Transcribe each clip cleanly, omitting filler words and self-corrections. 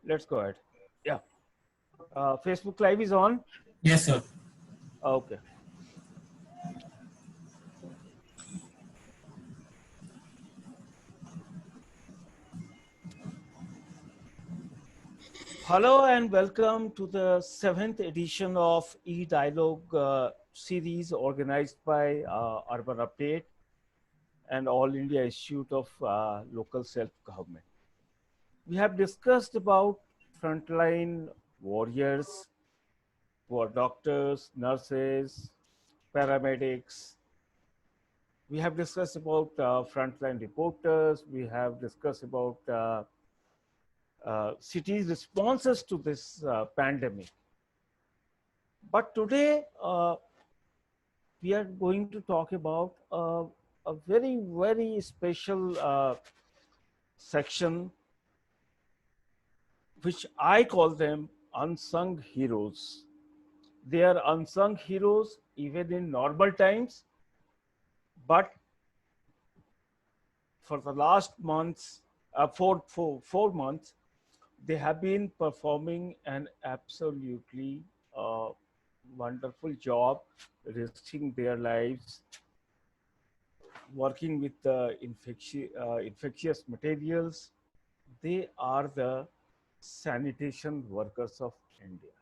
Let's go ahead. Yeah. Facebook Live is on. Yes, sir. Okay. Hello and welcome to the seventh edition of E-Dialogue series organized by Urban Update and All India Institute of Local Self-Government. We have discussed about frontline warriors who are doctors, nurses, paramedics. We have discussed about frontline reporters. We have discussed about cities' responses to this pandemic. But today, we are going to talk about a very, very special section, which I call them unsung heroes. They are unsung heroes even in normal times, but for the last months, 4 months, they have been performing an absolutely wonderful job, risking their lives, working with the infectious materials. They are the sanitation workers of India.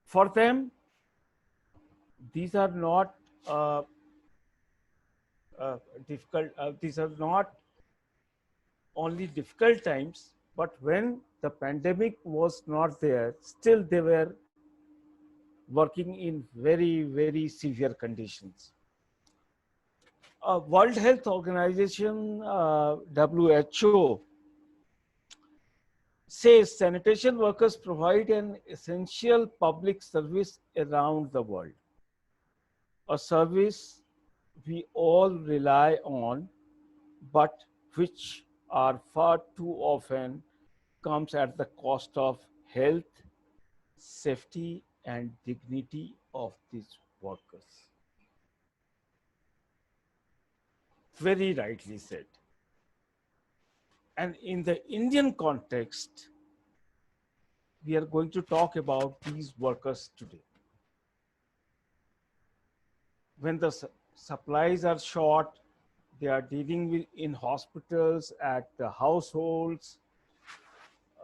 For them, these are not uh, difficult. These are not only difficult times, but when the pandemic was not there, still they were working in very, very severe conditions. World Health Organization, WHO, says sanitation workers provide an essential public service around the world, a service we all rely on, but which are far too often comes at the cost of health, safety, and dignity of these workers. Very rightly said. And in the Indian context, we are going to talk about these workers today. When the supplies are short, they are dealing with in hospitals, at the households,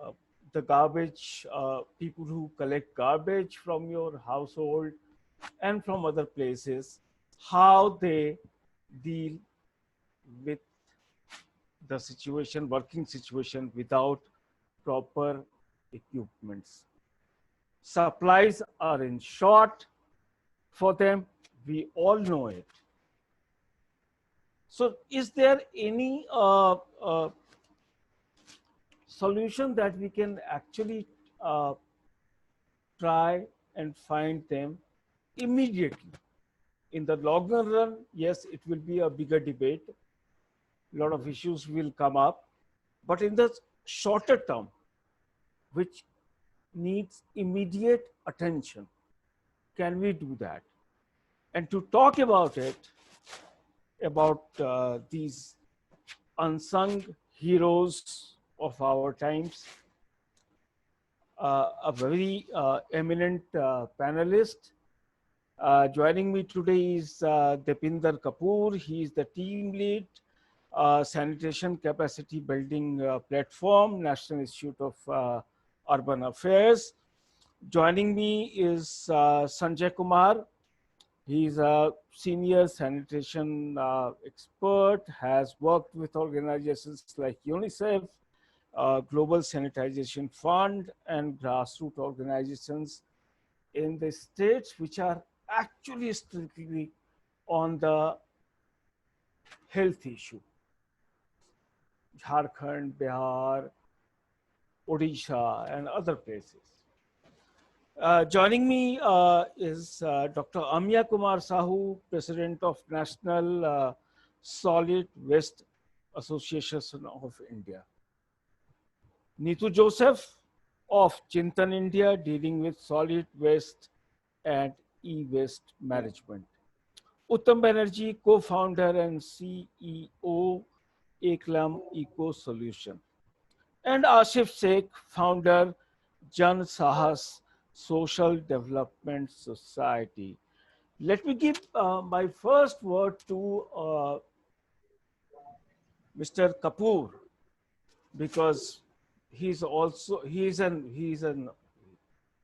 uh, the garbage, people who collect garbage from your household and from other places, how they deal with the situation, working situation without proper equipments. Supplies are in short for them. We all know it. So, is there any solution that we can actually uh, try and find them immediately? In the longer run, yes, it will be a bigger debate. A lot of issues will come up. But in the shorter term, which needs immediate attention, can we do that? And to talk about it, about these unsung heroes of our times, a very eminent panelist. Joining me today is Depinder Kapoor. He is the team lead, Sanitation Capacity Building Platform, National Institute of Urban Affairs. Joining me is Sanjay Kumar. He is a senior sanitation expert, has worked with organizations like UNICEF, Global Sanitization Fund, and grassroots organizations in the states which are actually strictly on the health issue. Jharkhand, Bihar, Odisha, and other places. Joining me is Dr. Amya Kumar Sahu, President of National Solid Waste Association of India. Neetu Joseph of Chintan India, dealing with solid waste and e-waste management. Uttam Banerjee, co-founder and CEO, Eklam Eco Solution. and Ashif Sheikh, founder, Jan Sahas Social Development Society. Let me give my first word to Mr. Kapoor, because he's an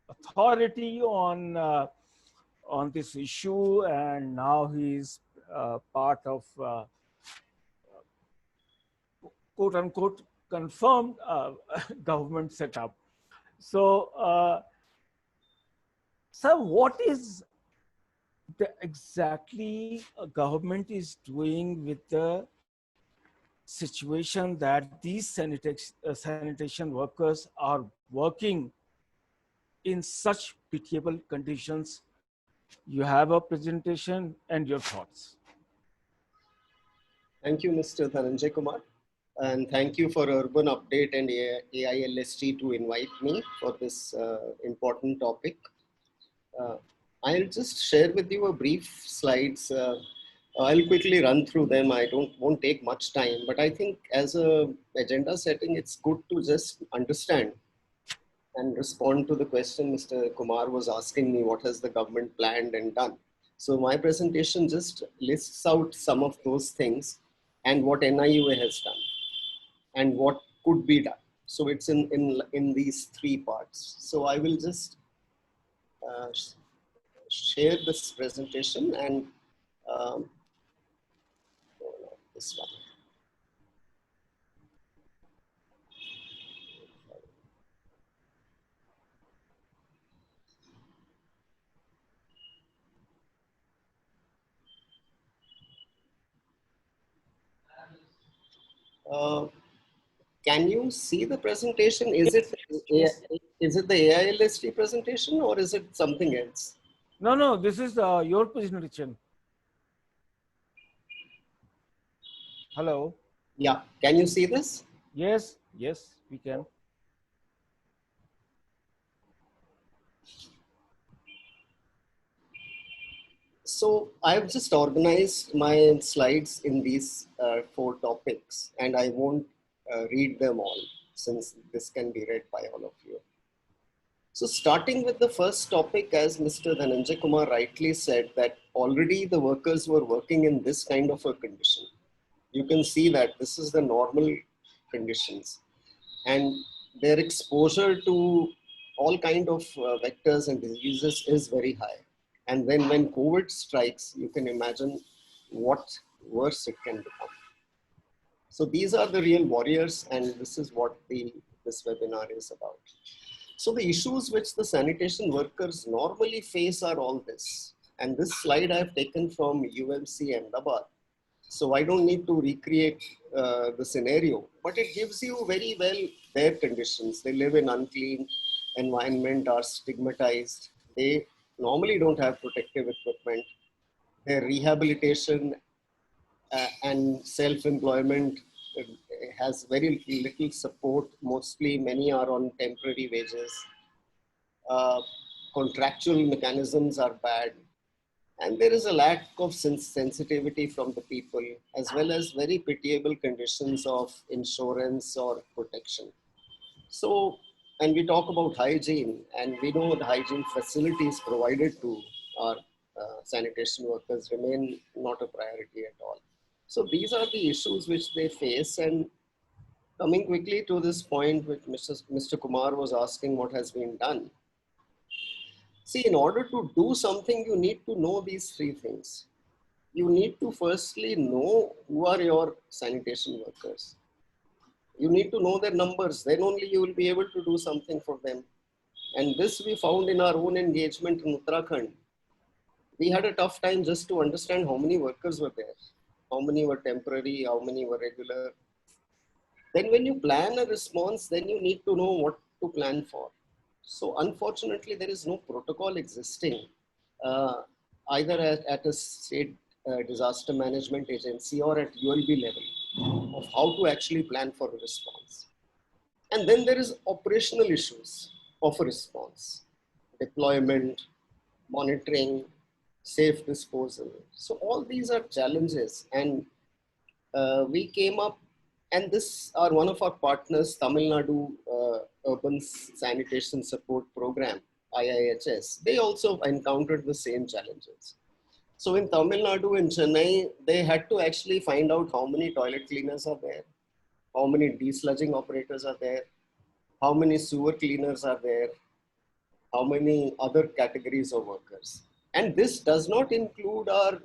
authority on this issue, and now he's part of quote unquote confirmed government setup. So, sir, what is the exactly government is doing with the situation that these sanitation workers are working in such pitiable conditions? You have a presentation and your thoughts. Thank you, Mr. Dhananjay Kumar. And thank you for Urban Update and AILST to invite me for this important topic. I'll just share with you a brief slides. I'll quickly run through them. I won't take much time, but I think as a agenda setting, it's good to just understand and respond to the question Mr. Kumar was asking me, what has the government planned and done? So my presentation just lists out some of those things and what NIUA has done and what could be done. So it's in these three parts. So I will just share this presentation and this one. Can you see the presentation? Is Yes, it yes. is it the AILST presentation or is it something else? No, this is your presentation. Hello. Yeah, can you see this? Yes, we can. So I've just organized my slides in these four topics, and I won't read them all since this can be read by all of you. So starting with the first topic, as Mr. Dhananjay Kumar rightly said, that already the workers were working in this kind of a condition. You can see that this is the normal conditions, and their exposure to all kind of vectors and diseases is very high. And then when COVID strikes, you can imagine what worse it can become. So these are the real warriors, and this is what this webinar is about. So the issues which the sanitation workers normally face are all this. And this slide I've taken from UMC Ahmedabad. So I don't need to recreate the scenario, but it gives you very well their conditions. They live in unclean environment, are stigmatized. They normally don't have protective equipment. Their rehabilitation and self-employment has very little support. Mostly many are on temporary wages. Contractual mechanisms are bad. And there is a lack of sensitivity from the people, as well as very pitiable conditions of insurance or protection. So, and we talk about hygiene, and we know the hygiene facilities provided to our sanitation workers remain not a priority at all. So these are the issues which they face. And coming quickly to this point, which Mr. Kumar was asking what has been done. See, in order to do something, you need to know these three things. You need to firstly know who are your sanitation workers. You need to know their numbers, then only you will be able to do something for them. And this we found in our own engagement in Uttarakhand. We had a tough time just to understand how many workers were there, how many were temporary, how many were regular. Then when you plan a response, then you need to know what to plan for. So unfortunately, there is no protocol existing uh, either at a state disaster management agency or at ULB level of how to actually plan for a response. And then there is operational issues of a response, deployment, monitoring, safe disposal. So all these are challenges, and we came up And this are one of our partners, Tamil Nadu Urban Sanitation Support Program, IIHS. They also encountered the same challenges. So in Tamil Nadu and Chennai, they had to actually find out how many toilet cleaners are there, how many desludging operators are there, how many sewer cleaners are there, how many other categories of workers. And this does not include our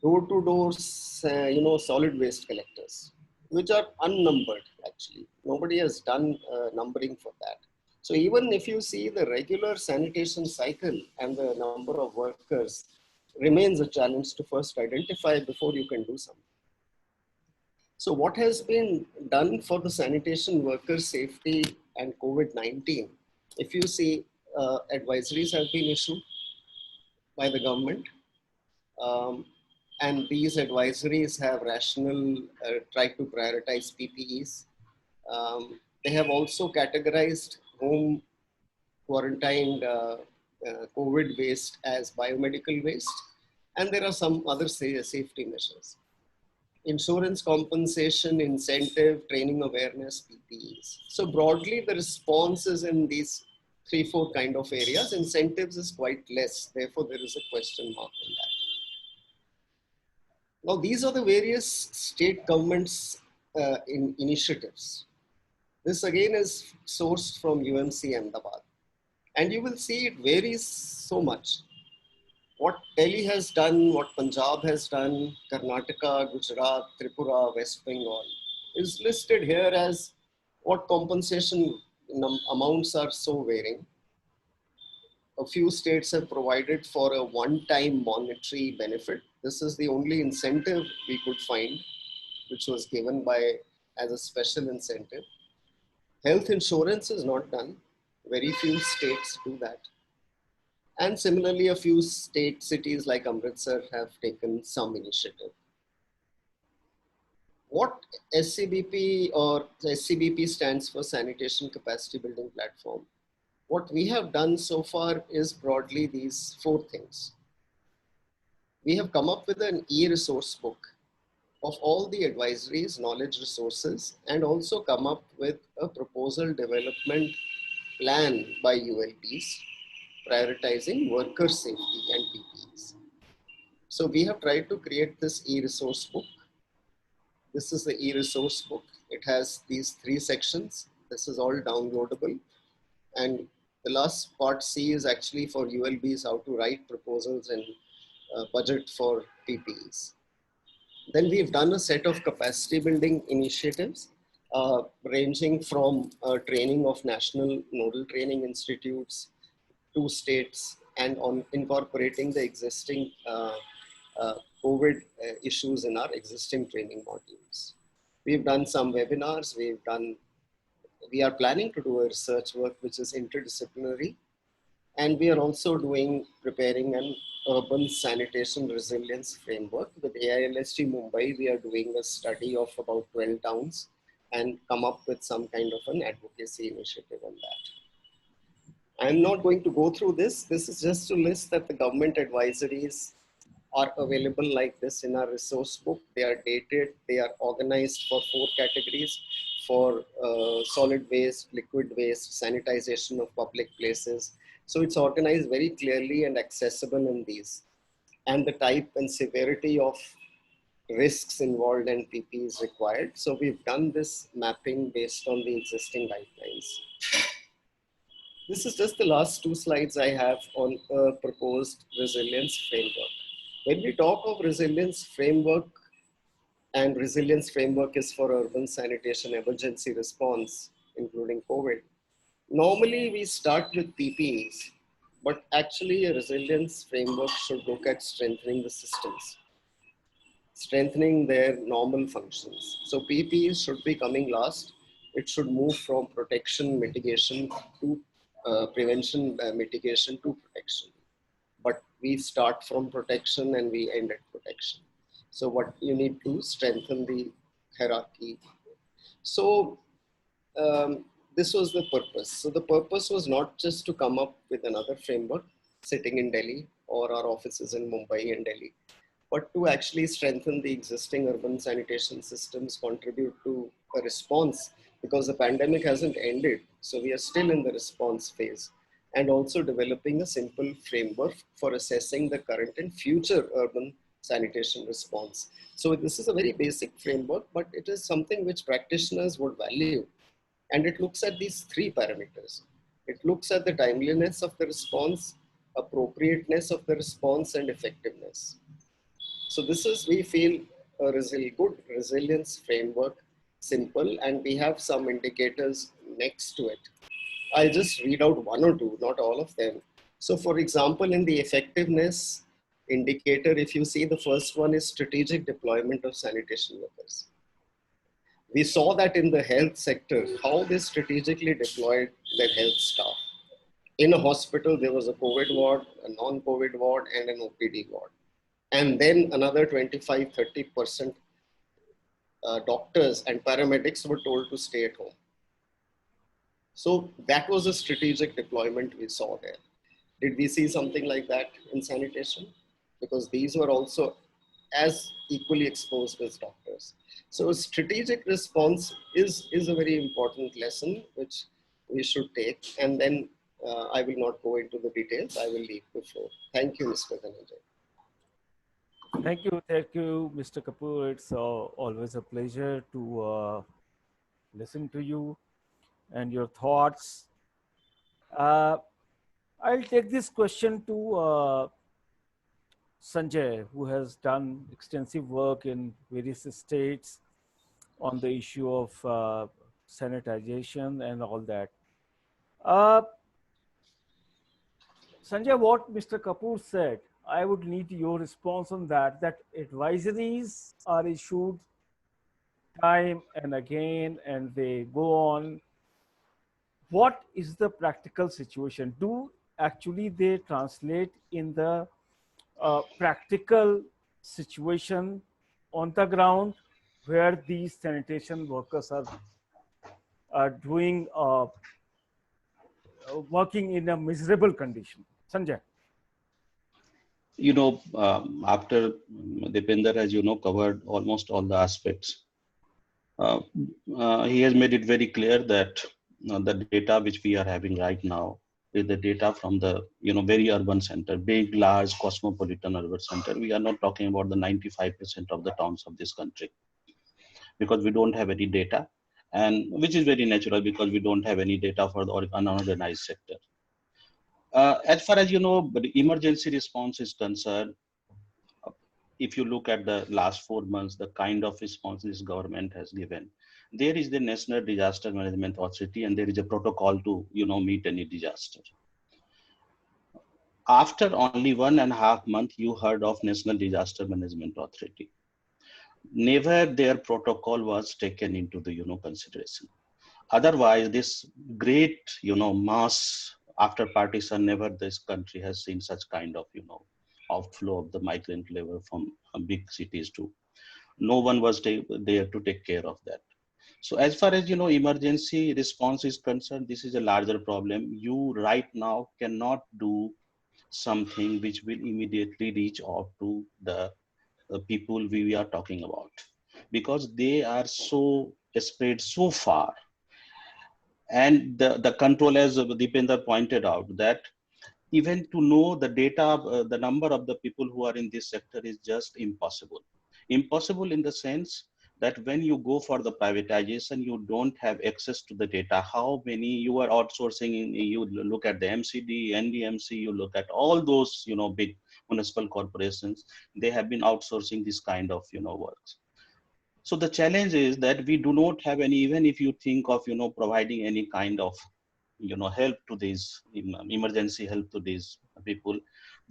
door-to-door, solid waste collectors, which are unnumbered actually. Nobody has done numbering for that. So even if you see the regular sanitation cycle and the number of workers remains a challenge to first identify before you can do something. So what has been done for the sanitation worker safety and COVID-19? If you see, advisories have been issued by the government. And these advisories have tried to prioritize PPEs. They have also categorized home quarantined COVID waste as biomedical waste. And there are some other safety measures. Insurance compensation, incentive, training awareness, PPEs. So broadly, the response is in these 3-4 kind of areas. Incentives is quite less. Therefore, there is a question mark in that. Now, these are the various state governments initiatives. This again is sourced from UMC Ahmedabad. And you will see it varies so much. What Delhi has done, what Punjab has done, Karnataka, Gujarat, Tripura, West Bengal is listed here as what compensation amounts are so varying. A few states have provided for a one-time monetary benefit. This is the only incentive we could find, which was given as a special incentive. Health insurance is not done. Very few states do that. And similarly, a few cities like Amritsar have taken some initiative. What SCBP or SCBP stands for Sanitation Capacity Building Platform. What we have done so far is broadly these 4 things. We have come up with an e-resource book of all the advisories, knowledge resources, and also come up with a proposal development plan by ULBs, prioritizing worker safety and PPEs. So we have tried to create this e-resource book. This is the e-resource book. It has these 3 sections. This is all downloadable. And the last part C is actually for ULBs, how to write proposals and budget for PPEs. Then we've done a set of capacity building initiatives, ranging from training of national nodal training institutes to states, and on incorporating the existing COVID issues in our existing training modules. We've done some webinars, we are planning to do a research work which is interdisciplinary, and we are also preparing an urban sanitation resilience framework. With AILSG Mumbai, we are doing a study of about 12 towns and come up with some kind of an advocacy initiative on that. I'm not going to go through this. This is just to list that the government advisories are available like this in our resource book. They are dated, they are organized for 4 categories: for solid waste, liquid waste, sanitization of public places. So it's organized very clearly and accessible in these. And the type and severity of risks involved and PPEs required. So we've done this mapping based on the existing guidelines. This is just the last 2 slides I have on a proposed resilience framework. When we talk of resilience framework, and resilience framework is for urban sanitation emergency response, including COVID. Normally we start with PPEs, but actually a resilience framework should look at strengthening the systems, strengthening their normal functions. So PPEs should be coming last. It should move from protection mitigation to prevention mitigation to protection. But we start from protection and we end at protection. So what you need to strengthen the hierarchy. So this was the purpose. So the purpose was not just to come up with another framework sitting in Delhi or our offices in Mumbai and Delhi, but to actually strengthen the existing urban sanitation systems, contribute to a response, because the pandemic hasn't ended. So we are still in the response phase, and also developing a simple framework for assessing the current and future urban sanitation response. So this is a very basic framework, but it is something which practitioners would value. And it looks at these three parameters. It looks at the timeliness of the response, appropriateness of the response, and effectiveness. So this is, we feel, a good resilience framework, simple, and we have some indicators next to it. I'll just read out one or two, not all of them. So for example, in the effectiveness indicator, if you see, the first one is strategic deployment of sanitation workers. We saw that in the health sector, how they strategically deployed their health staff. In a hospital, there was a COVID ward, a non-COVID ward, and an OPD ward. And then another 25-30% doctors and paramedics were told to stay at home. So that was a strategic deployment we saw there. Did we see something like that in sanitation? Because these were also as equally exposed as doctors. So strategic response is a very important lesson which we should take. And then I will not go into the details. I will leave the floor. Thank you, Mr. Dhananjay. Thank you, Mr. Kapoor. It's always a pleasure to listen to you and your thoughts. I'll take this question to Sanjay, who has done extensive work in various states on the issue of sanitization and all that. Sanjay, what Mr. Kapoor said, I would need your response on that, that advisories are issued time and again, and they go on. What is the practical situation? Do actually they translate in the practical situation on the ground where these sanitation workers are doing working in a miserable condition? Sanjay. After Dipender, as covered almost all the aspects, he has made it very clear that the data which we are having right now is the data from the very urban center, big, large, cosmopolitan urban center. We are not talking about the 95% of the towns of this country, because we don't have any data, and which is very natural because we don't have any data for the unorganized sector. As far as the emergency response is concerned, if you look at the last 4 months, the kind of response this government has given, there is the National Disaster Management Authority, and there is a protocol to meet any disaster. After only 1.5 months, you heard of National Disaster Management Authority. Never their protocol was taken into the consideration. Otherwise, this great mass after partition, never this country has seen such kind of outflow of the migrant labor from big cities too. No one was there to take care of that. So as far as emergency response is concerned, this is a larger problem. You right now cannot do something which will immediately reach out to the people we are talking about, because they are so spread so far. And the control, as Dipender pointed out, that even to know the data, the number of the people who are in this sector is just impossible. Impossible in the sense that when you go for the privatization, you don't have access to the data. How many you are outsourcing? You look at the MCD, NDMC, you look at all those, big municipal corporations, they have been outsourcing this kind of, works. So the challenge is that we do not have any, even if you think of, providing any kind of, help to these emergency help to these people,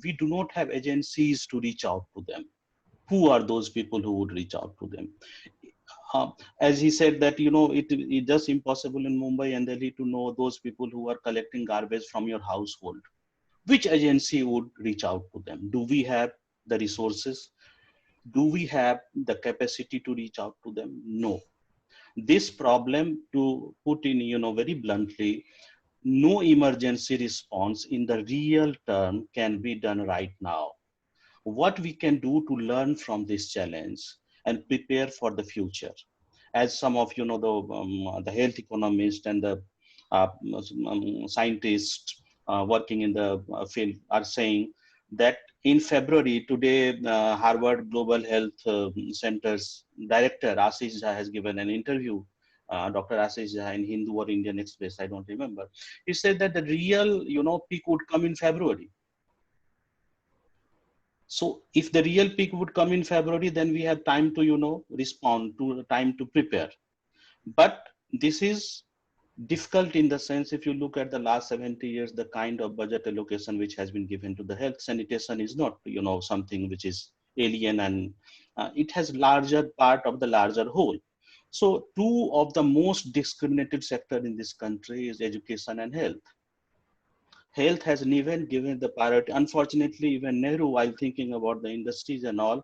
we do not have agencies to reach out to them. Who are those people who would reach out to them? As he said that, it's just impossible in Mumbai and Delhi to know those people who are collecting garbage from your household. Which agency would reach out to them? Do we have the resources? Do we have the capacity to reach out to them? No. This problem, to put in, very bluntly, no emergency response in the real term can be done right now. What we can do to learn from this challenge and prepare for the future. as some of the health economists and the scientists working in the field are saying that in February today, Harvard Global Health Center's director Ashish Jha has given an interview. Dr. Ashish Jha in Hindu or Indian Express, I don't remember. He said that the real, peak would come in February. So if the real peak would come in February, then we have time to, respond, to time to prepare. But this is difficult in the sense, if you look at the last 70 years, the kind of budget allocation which has been given to the health, sanitation is not, something which is alien, and it has larger part of the larger whole. So two of the most discriminated sector in this country is education and health. Health has never given the priority. Unfortunately, even Nehru, while thinking about the industries and all,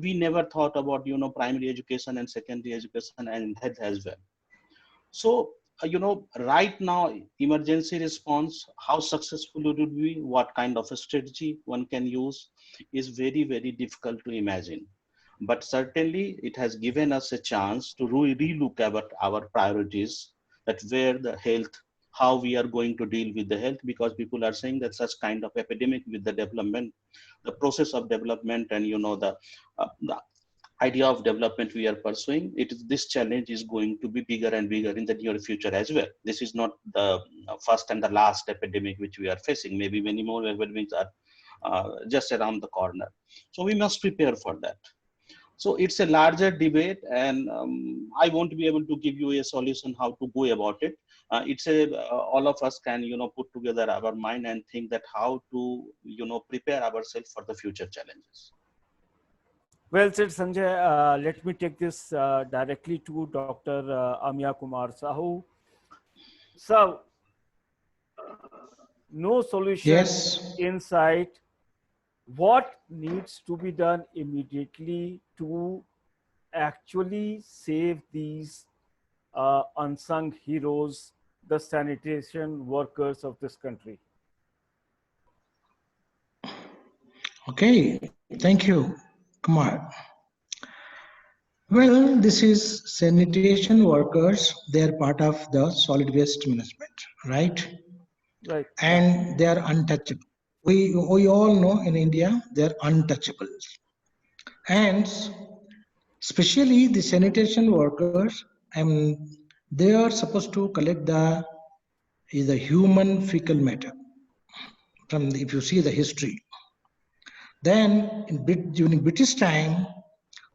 we never thought about, primary education and secondary education and health as well. So, right now, emergency response, how successful it would be, what kind of a strategy one can use is very, very difficult to imagine. But certainly it has given us a chance to relook at our priorities, that where the health, how we are going to deal with the health, because people are saying that such kind of epidemic with the development, the process of development and, the idea of development we are pursuing, this challenge is going to be bigger and bigger in the near future as well. This is not the first and the last epidemic which we are facing. Maybe many more epidemics are just around the corner. So we must prepare for that. So it's a larger debate, and I won't be able to give you a solution how to go about it. All of us can, put together our mind and think that how to, prepare ourselves for the future challenges. Well said, Sanjay. Let me take this directly to Dr. Amya Kumar Sahu. So, no solution Yes. in sight. What needs to be done immediately to actually save these unsung heroes, the sanitation workers of this country? Okay. Thank you, Kumar. Well, this is sanitation workers. They are part of the solid waste management, right? Right. And they are untouchable. We all know in India they are untouchable, and especially the sanitation workers. They are supposed to collect the human fecal matter from if you see the history. Then during British time,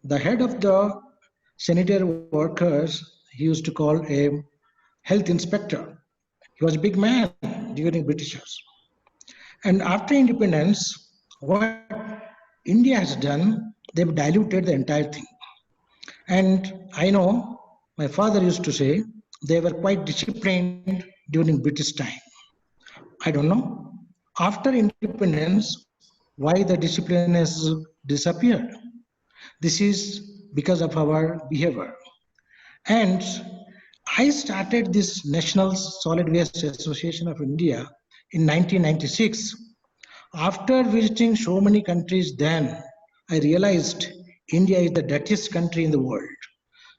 the head of the sanitary workers he used to call a health inspector. He was a big man during Britishers. And after independence, what India has done, they've diluted the entire thing. And I know my father used to say they were quite disciplined during British time. I don't know. After independence, why the discipline has disappeared? This is because of our behavior. And I started this National Solid Waste Association of India in 1996. After visiting so many countries then, I realized India is the dirtiest country in the world.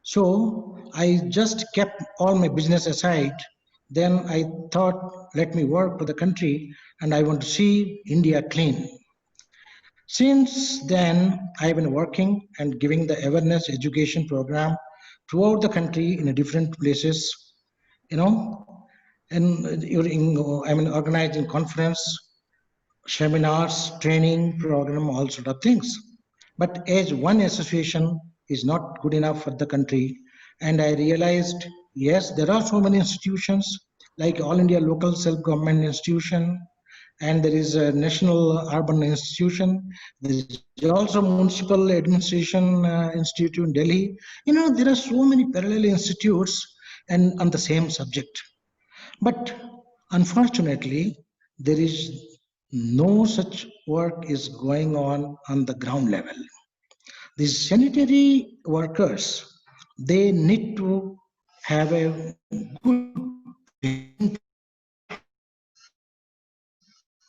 So I just kept all my business aside. Then I thought, let me work for the country and I want to see India clean. Since then, I've been working and giving the awareness education program throughout the country in different places, and organizing conference, seminars, training program, all sort of things. But as one association is not good enough for the country, and I realized, yes, there are so many institutions like All India Local Self-Government Institution, and there is a National Urban Institution. There is also Municipal Administration Institute in Delhi. There are so many parallel institutes and on the same subject. But unfortunately, there is no such work is going on the ground level. These sanitary workers, they need to have a good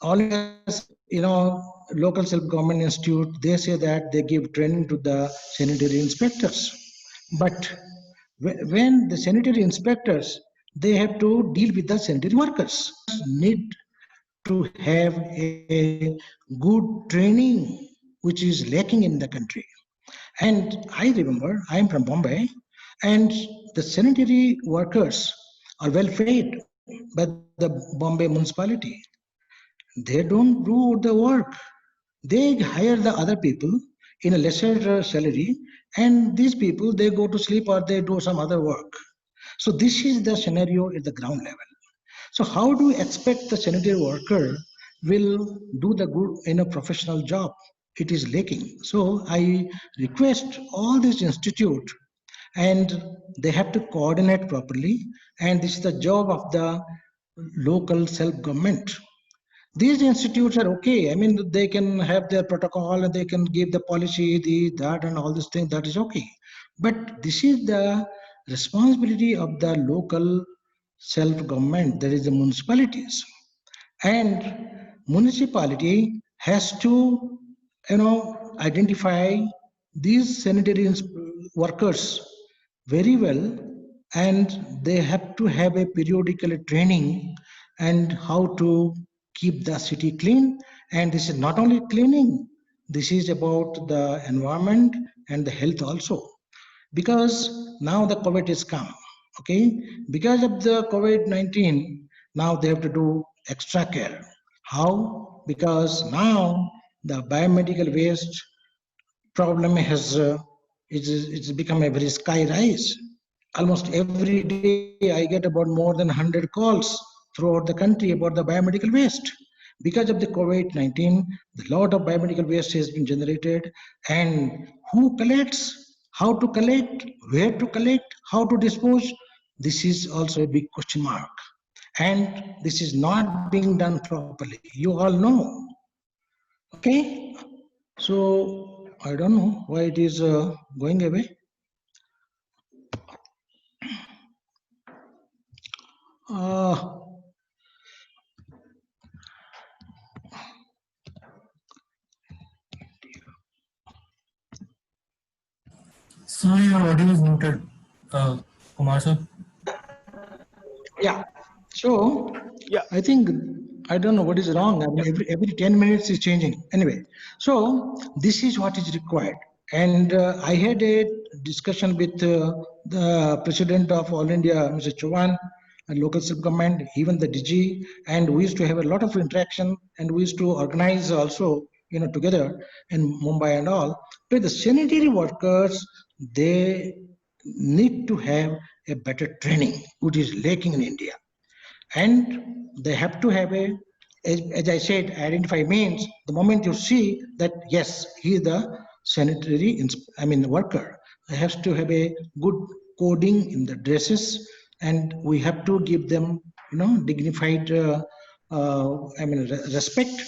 all local self-government institute, they say that they give training to the sanitary inspectors. But when the sanitary inspectors, they have to deal with the sanitary workers, need to have a good training, which is lacking in the country. And I remember, I am from Bombay, and the sanitary workers are well paid by the Bombay municipality. They don't do the work. They hire the other people in a lesser salary, and these people, they go to sleep or they do some other work. So this is the scenario at the ground level. So how do you expect the sanitary worker will do the good in a professional job? It is lacking. So I request all these institute, and they have to coordinate properly. And this is the job of the local self-government. These institutes are okay. I mean, they can have their protocol and they can give the policy, that, and all these things. That is okay. But this is the responsibility of the local self-government. There is the municipalities, and municipality has to, identify these sanitary workers very well, and they have to have a periodical training and how to keep the city clean. And this is not only cleaning, this is about the environment and the health also, because now the COVID is come. Okay, because of the COVID-19, now they have to do extra care. How? Because now the biomedical waste problem has it's become a very sky rise. Almost every day I get about more than 100 calls throughout the country about the biomedical waste. Because of the COVID-19, a lot of biomedical waste has been generated, and who collects, how to collect, where to collect, how to dispose, this is also a big question mark. And this is not being done properly. You all know. Okay? So I don't know why it is going away. Uh, Sorry, your audio is muted, Kumar sir. yeah. So Yeah. I think I don't know what is wrong. I mean, every 10 minutes is changing. Anyway, so this is what is required. And I had a discussion with the president of All India, Mr. Chauhan, and local self-government, even the DG, and we used to have a lot of interaction, and we used to organize also, together in Mumbai and all. But the sanitary workers, they need to have a better training, which is lacking in India. And they have to have as I said, identify means the moment you see that, yes, he is the sanitary, worker, he has to have a good coding in the dresses, and we have to give them, dignified, respect.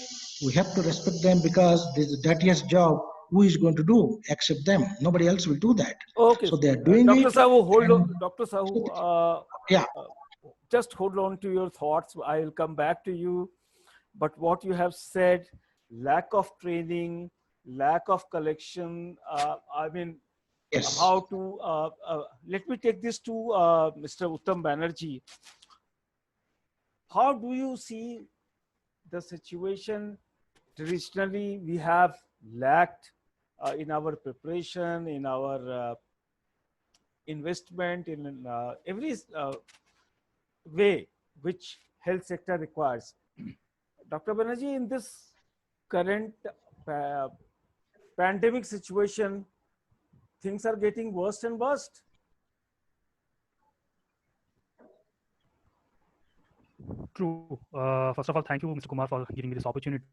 We have to respect them because this is the dirtiest job. Who is going to do except them? Nobody else will do that. Okay. So they are doing Dr. it. Sahu, hold and- on. Dr. Sahu, Yeah. just hold on to your thoughts. I will come back to you. But what you have said, lack of training, lack of collection, Yes. how to, let me take this to Mr. Uttam Banerjee. How do you see the situation? Traditionally, we have lacked in our preparation, in our investment, in every way which health sector requires. Dr. Banerjee, in this current pandemic situation, things are getting worse and worse. True. First of all, thank you, Mr. Kumar, for giving me this opportunity.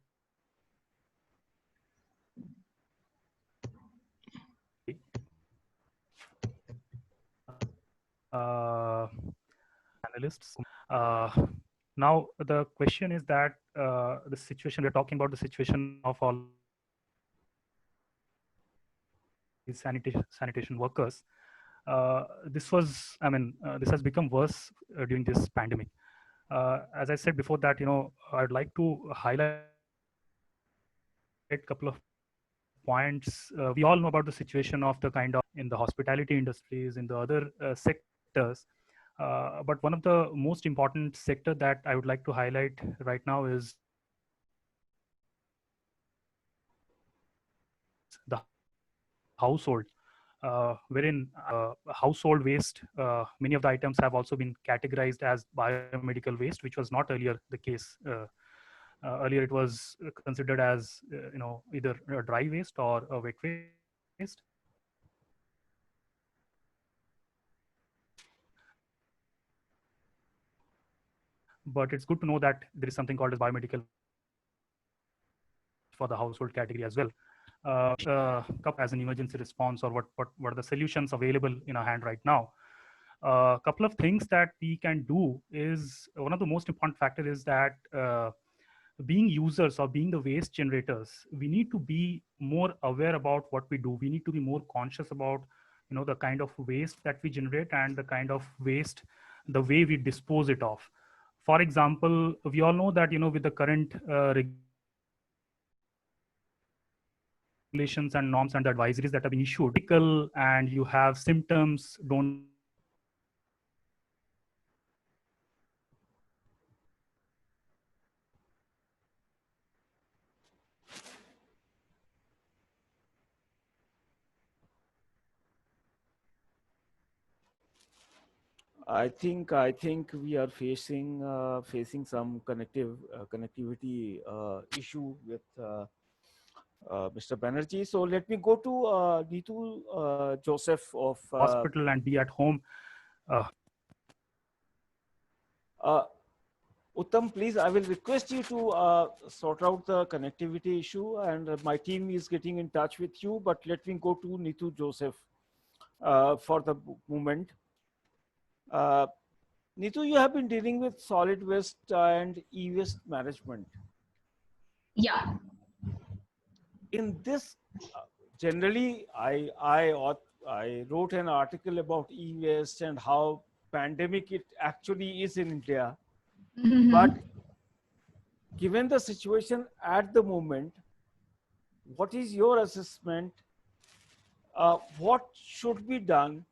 Analysts. Now, the question is that the situation, we're talking about the situation of all these sanitation workers. This was, this has become worse during this pandemic. As I said before that, I'd like to highlight a couple of points. We all know about the situation of the kind of in the hospitality industries, in the other sectors. But one of the most important sector that I would like to highlight right now is the household, wherein household waste, many of the items have also been categorized as biomedical waste, which was not earlier the case. Earlier, it was considered as either a dry waste or a wet waste. But it's good to know that there is something called as biomedical for the household category as well. Cup as an emergency response, or what are the solutions available in our hand right now. A couple of things that we can do is, one of the most important factor is that being users or being the waste generators, we need to be more aware about what we do. We need to be more conscious about the kind of waste that we generate and the kind of waste, the way we dispose it of. For example, we all know that with the current regulations and norms and advisories that have been issued, and you have symptoms, don't I think we are facing some connectivity issue with Mr. Banerjee. So let me go to Neetu Joseph of hospital and be at home. Uttam, please, I will request you to sort out the connectivity issue, and my team is getting in touch with you, but let me go to Neetu Joseph for the moment. Neetu, you have been dealing with solid waste and e-waste management. Yeah. In this, generally, I wrote an article about e-waste and how pandemic it actually is in India. Mm-hmm. But given the situation at the moment, what is your assessment? What should be done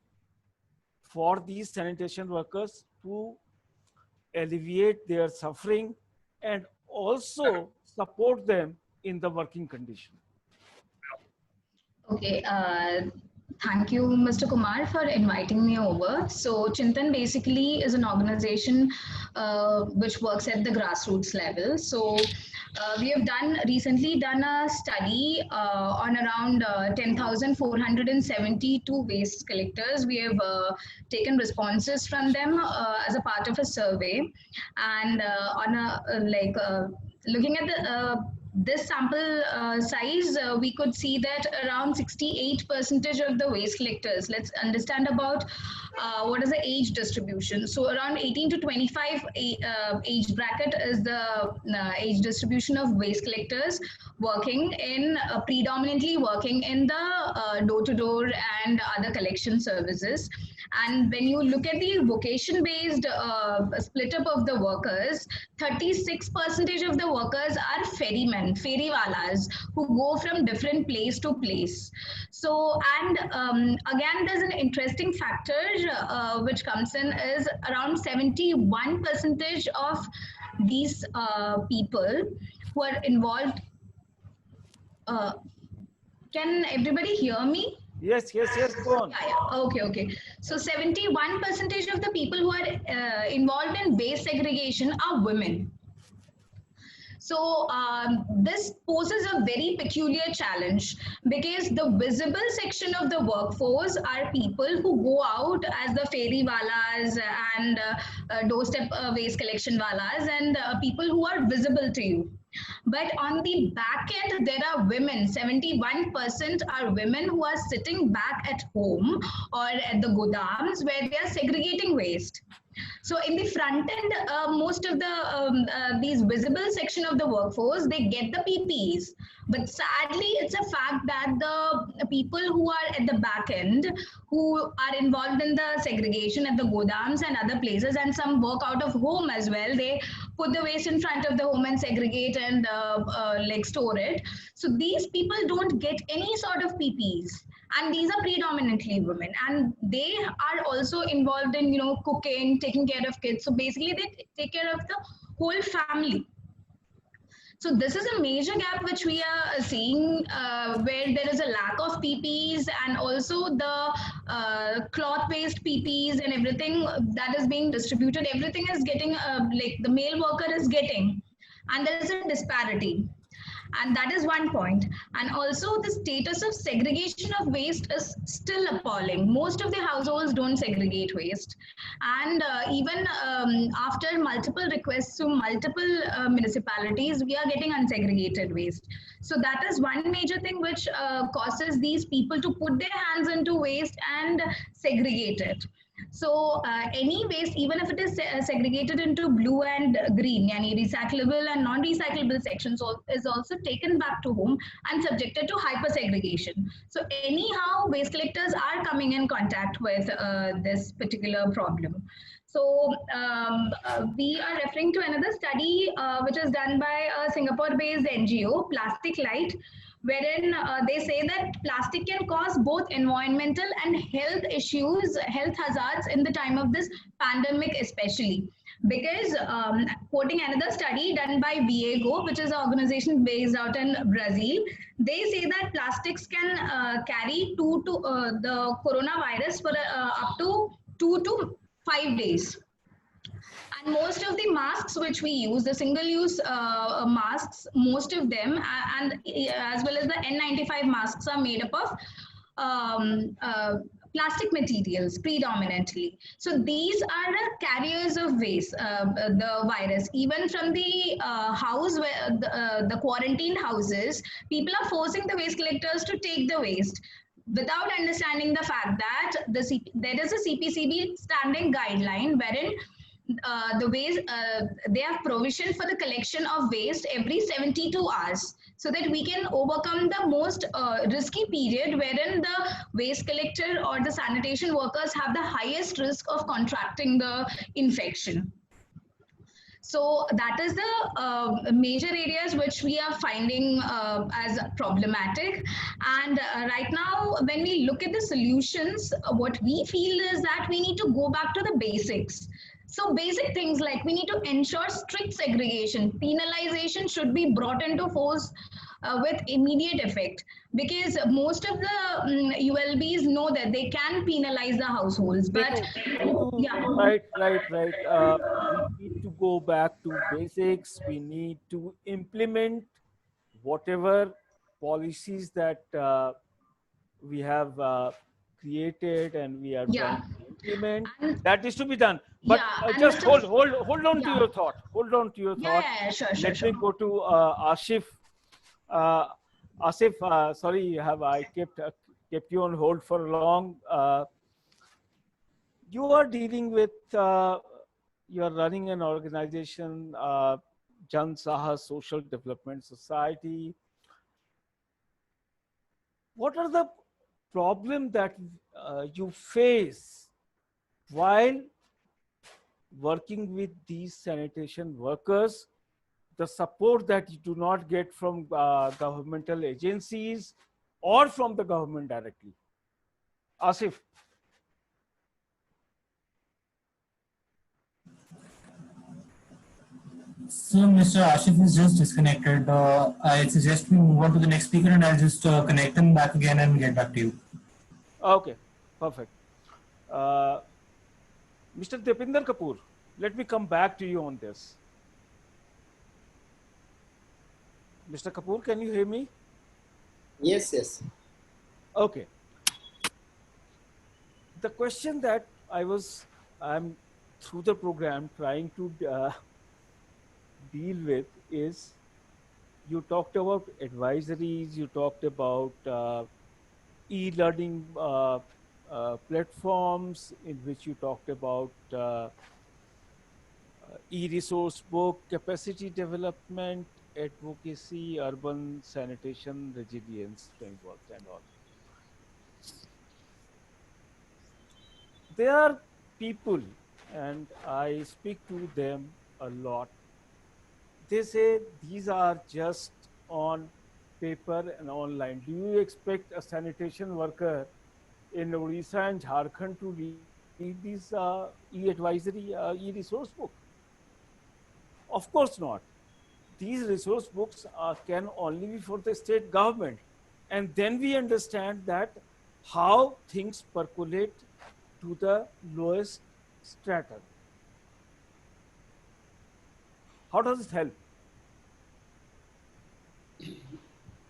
for these sanitation workers to alleviate their suffering and also support them in the working condition? Okay. Thank you, Mr. Kumar, for inviting me over. So Chintan basically is an organization which works at the grassroots level. So we have recently done a study on around 10,472 waste collectors. We have taken responses from them as a part of a survey, and looking at this sample size, we could see that around 68% of the waste collectors. Let's understand about what is the age distribution. So around 18 to 25 age bracket is the age distribution of waste collectors working in predominantly working in the door-to-door and other collection services. And when you look at the vocation-based split up of the workers, 36% of the workers are ferrymen, ferrywalas, who go from different place to place. So, and again, there's an interesting factor which comes in is around 71% of these people who are involved. Can everybody hear me? Yes, go on. Yeah. Okay. So 71% of the people who are involved in waste segregation are women. So this poses a very peculiar challenge because the visible section of the workforce are people who go out as the ferrywalas and doorstep waste collection walas and people who are visible to you. But on the back end, there are women, 71% are women who are sitting back at home or at the godams where they are segregating waste. So in the front end, most of the these visible section of the workforce, they get the PPEs. But sadly, it's a fact that the people who are at the back end, who are involved in the segregation at the godams and other places, and some work out of home as well, they put the waste in front of the home and segregate and like store it. So these people don't get any sort of PPEs. and these are predominantly women, and they are also involved in, cooking, taking care of kids. So basically they take care of the whole family. So this is a major gap which we are seeing, where there is a lack of PPs, and also the cloth-based PPs and everything that is being distributed. Everything is getting, like the male worker is getting, and there is a disparity. And that is one point. And also the status of segregation of waste is still appalling. Most of the households don't segregate waste, and even after multiple requests to multiple municipalities, we are getting unsegregated waste. So that is one major thing which causes these people to put their hands into waste and segregate it. So any waste, even if it is segregated into blue and green, yani recyclable and non-recyclable sections, is also taken back to home and subjected to hyper segregation. So anyhow, waste collectors are coming in contact with this particular problem. So we are referring to another study which is done by a Singapore-based NGO, Plastic Light, wherein they say that plastic can cause both environmental and health issues, health hazards in the time of this pandemic, especially. Because quoting another study done by Viego, which is an organization based out in Brazil, they say that plastics can carry the coronavirus for up to 2 to 5 days. And most of the masks which we use, the single-use masks, most of them, and as well as the N95 masks, are made up of plastic materials predominantly. So these are the carriers of waste, the virus. Even from the house, where the quarantined houses, people are forcing the waste collectors to take the waste, without understanding the fact that there is a CPCB standing guideline wherein the waste, they have provision for the collection of waste every 72 hours, so that we can overcome the most risky period wherein the waste collector or the sanitation workers have the highest risk of contracting the infection. So that is the major areas which we are finding as problematic. And right now, when we look at the solutions, what we feel is that we need to go back to the basics. So basic things like we need to ensure strict segregation. Penalization should be brought into force with immediate effect, because most of the ULBs know that they can penalize the households. But yeah. Right. We need to go back to basics. We need to implement whatever policies that we have created and we are Yeah. trying to implement. And That is to be done. But yeah, and just Mr. hold on to Yeah. your thought. Hold on to your thought. Sure, Let me go to Asif. Asif, sorry, have I kept you on hold for long? You are dealing with, you are running an organization, Jan Saha Social Development Society. What are the problems that you face while working with these sanitation workers? The support that you do not get from governmental agencies or from the government directly. Asif. So Mr. Ashif is just disconnected. I suggest we move on to the next speaker, and I'll just connect him back again and get back to you. Okay, perfect. Mr. Deepinder Kapoor, let me come back to you on this. Mr. Kapoor, can you hear me? Yes. Okay. The question that I'm through the program trying to deal with is, you talked about advisories, you talked about e-learning platforms, in which you talked about e-resource book, capacity development, advocacy, urban sanitation, resilience framework, and all. There are people, and I speak to them a lot. They say these are just on paper and online. Do you expect a sanitation worker in Odisha and Jharkhand to read these e-advisory, e-resource book? Of course not. These resource books can only be for the state government. And then we understand that how things percolate to the lowest strata. How does it help?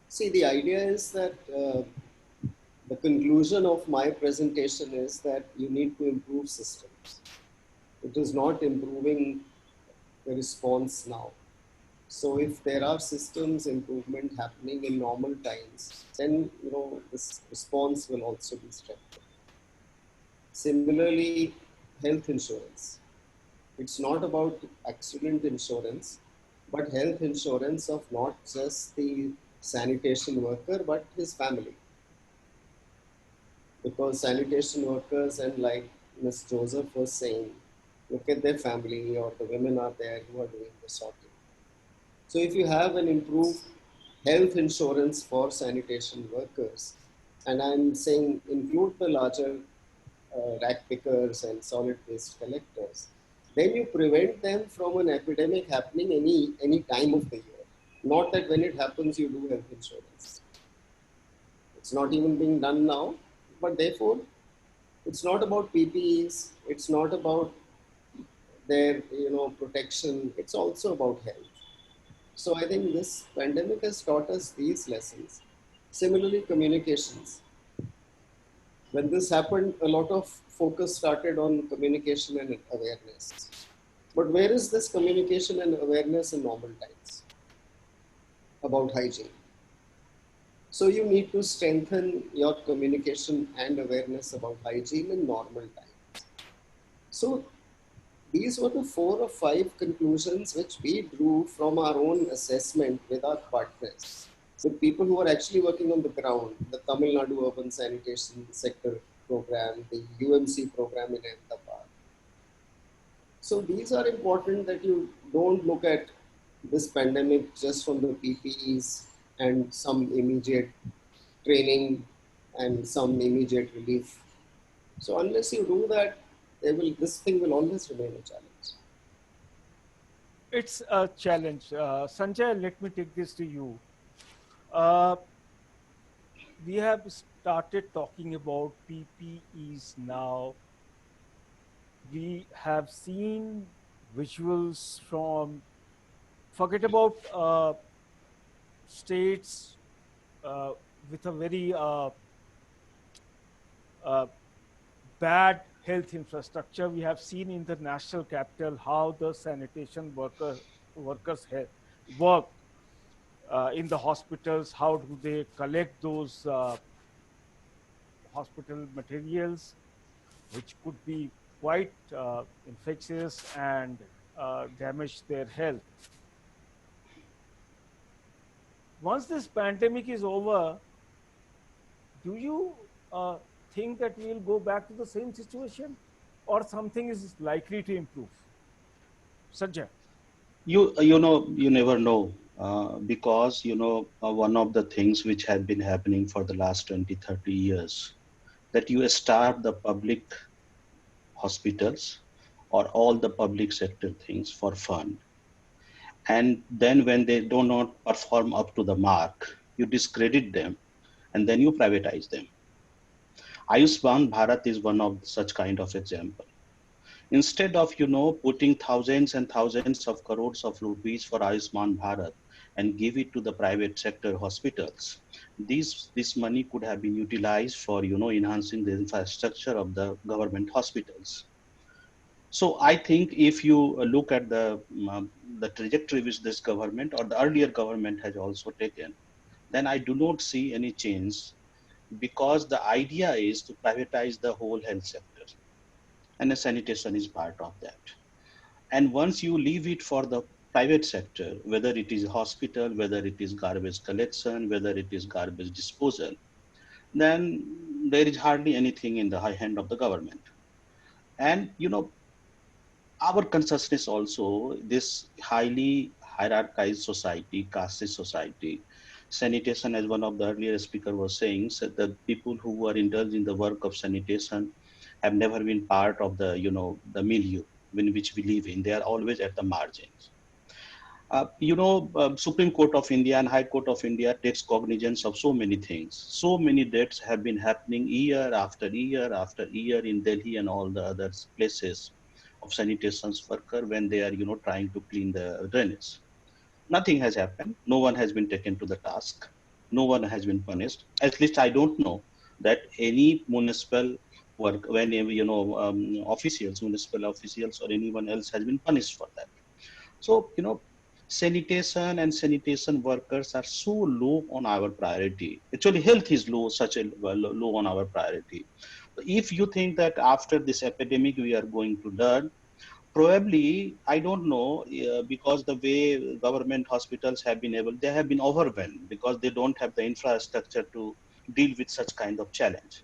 See, the idea is that the conclusion of my presentation is that you need to improve systems. It is not improving the response now. So if there are systems improvement happening in normal times, then this response will also be strengthened. Similarly, health insurance. It's not about accident insurance, but health insurance of not just the sanitation worker, but his family. Because sanitation workers, and like Ms. Joseph was saying, look at their family, or the women are there who are doing the sorting. So if you have an improved health insurance for sanitation workers, and I'm saying include the larger rack pickers and solid waste collectors, then you prevent them from an epidemic happening any time of the year. Not that when it happens you do health insurance. It's not even being done now, but therefore it's not about PPEs, it's not about their protection, it's also about health. So I think this pandemic has taught us these lessons. Similarly, communications. When this happened, a lot of focus started on communication and awareness. But where is this communication and awareness in normal times about hygiene? So you need to strengthen your communication and awareness about hygiene in normal times. So these were the 4 or 5 conclusions which we drew from our own assessment with our partners, with people who are actually working on the ground, the Tamil Nadu Urban Sanitation Sector program, the UMC program in Ahmedabad. So these are important, that you don't look at this pandemic just from the PPEs and some immediate training and some immediate relief. So unless you do that, this thing will always remain a challenge. It's a challenge. Sanjay, let me take this to you. We have started talking about PPEs now. We have seen visuals from, forget about states with a very bad health infrastructure. We have seen in the national capital how the sanitation workers work in the hospitals. How do they collect those hospital materials, which could be quite infectious and damage their health. Once this pandemic is over, do you think that we will go back to the same situation, or something is likely to improve? Sanjay. You never know, because one of the things which have been happening for the last 20-30 years, that you starve the public hospitals or all the public sector things for fun, and then when they do not perform up to the mark, you discredit them and then you privatize them. Ayushman Bharat is one of such kind of example. Instead of putting thousands and thousands of crores of rupees for Ayushman Bharat and give it to the private sector hospitals, this money could have been utilized for enhancing the infrastructure of the government hospitals. So I think if you look at the trajectory which this government or the earlier government has also taken, then I do not see any change, because the idea is to privatize the whole health sector, and the sanitation is part of that. And once you leave it for the private sector, whether it is hospital, whether it is garbage collection, whether it is garbage disposal, then there is hardly anything in the high hand of the government. And our consciousness also, this highly hierarchized society, caste society, Sanitation, as one of the earlier speaker was saying, said that people who are indulged in the work of sanitation have never been part of the, the milieu in which we live in. They are always at the margins. Supreme Court of India and High Court of India takes cognizance of so many things. So many deaths have been happening year after year after year in Delhi and all the other places of sanitation worker when they are, trying to clean the drainage. Nothing has happened. No one has been taken to the task. No one has been punished. At least I don't know that any municipal work, when officials, municipal officials, or anyone else has been punished for that. So sanitation and sanitation workers are so low on our priority. Actually, health is low, such a low on our priority. If you think that after this epidemic we are going to learn, probably, I don't know, because the way government hospitals have been able, they have been overwhelmed because they don't have the infrastructure to deal with such kind of challenge.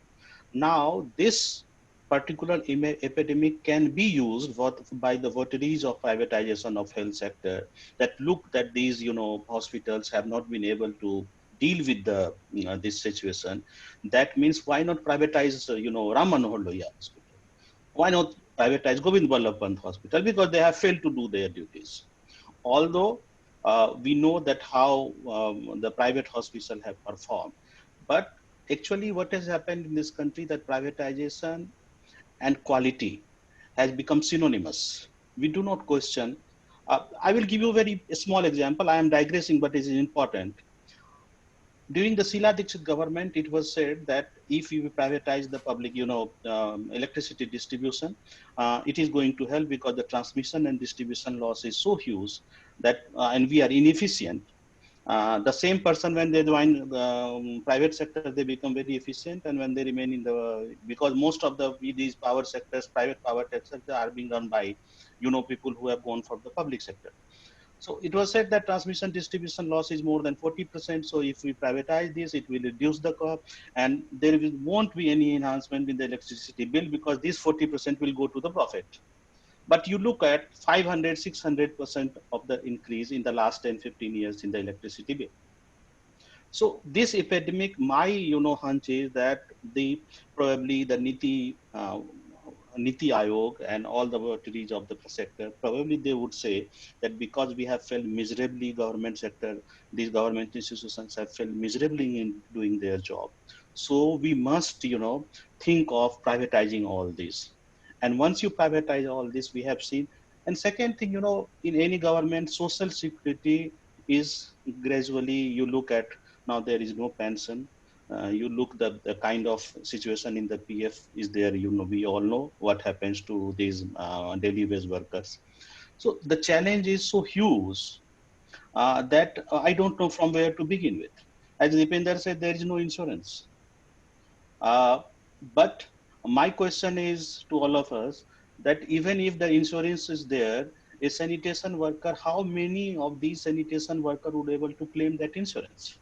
Now, this particular epidemic can be used by the votaries of privatization of health sector that look that these, hospitals have not been able to deal with the this situation. That means why not privatize, Ram Manohar Lohia Hospital? Why not privatize Govind Ballabh Pant Hospital? Because they have failed to do their duties. Although we know that how the private hospitals have performed, but actually what has happened in this country that privatization and quality has become synonymous. We do not question. I will give you a very small example. I am digressing, but it is important. During the Sheila Dikshit government, it was said that if you privatize the public, electricity distribution, it is going to help because the transmission and distribution loss is so huge that, and we are inefficient. The same person, when they join private sector, they become very efficient, and when they remain in the, because most of these power sectors, private power sectors, are being run by, people who have gone for the public sector. So it was said that transmission distribution loss is more than 40%. So if we privatize this, it will reduce the cost, and there won't be any enhancement in the electricity bill because this 40% will go to the profit. But you look at 500, 600% of the increase in the last 10, 15 years in the electricity bill. So this epidemic, my hunch is that probably the Niti Aayog and all the votaries of the sector, probably they would say that because we have failed miserably, government sector, these government institutions have failed miserably in doing their job. So we must, think of privatizing all this. And once you privatize all this, we have seen. And second thing, in any government, social security is gradually, you look at, now there is no pension. You look the kind of situation in the PF is there, we all know what happens to these daily wage workers. So the challenge is so huge that I don't know from where to begin with. As Dipender said, there is no insurance. But my question is to all of us that even if the insurance is there, a sanitation worker, how many of these sanitation workers would be able to claim that insurance?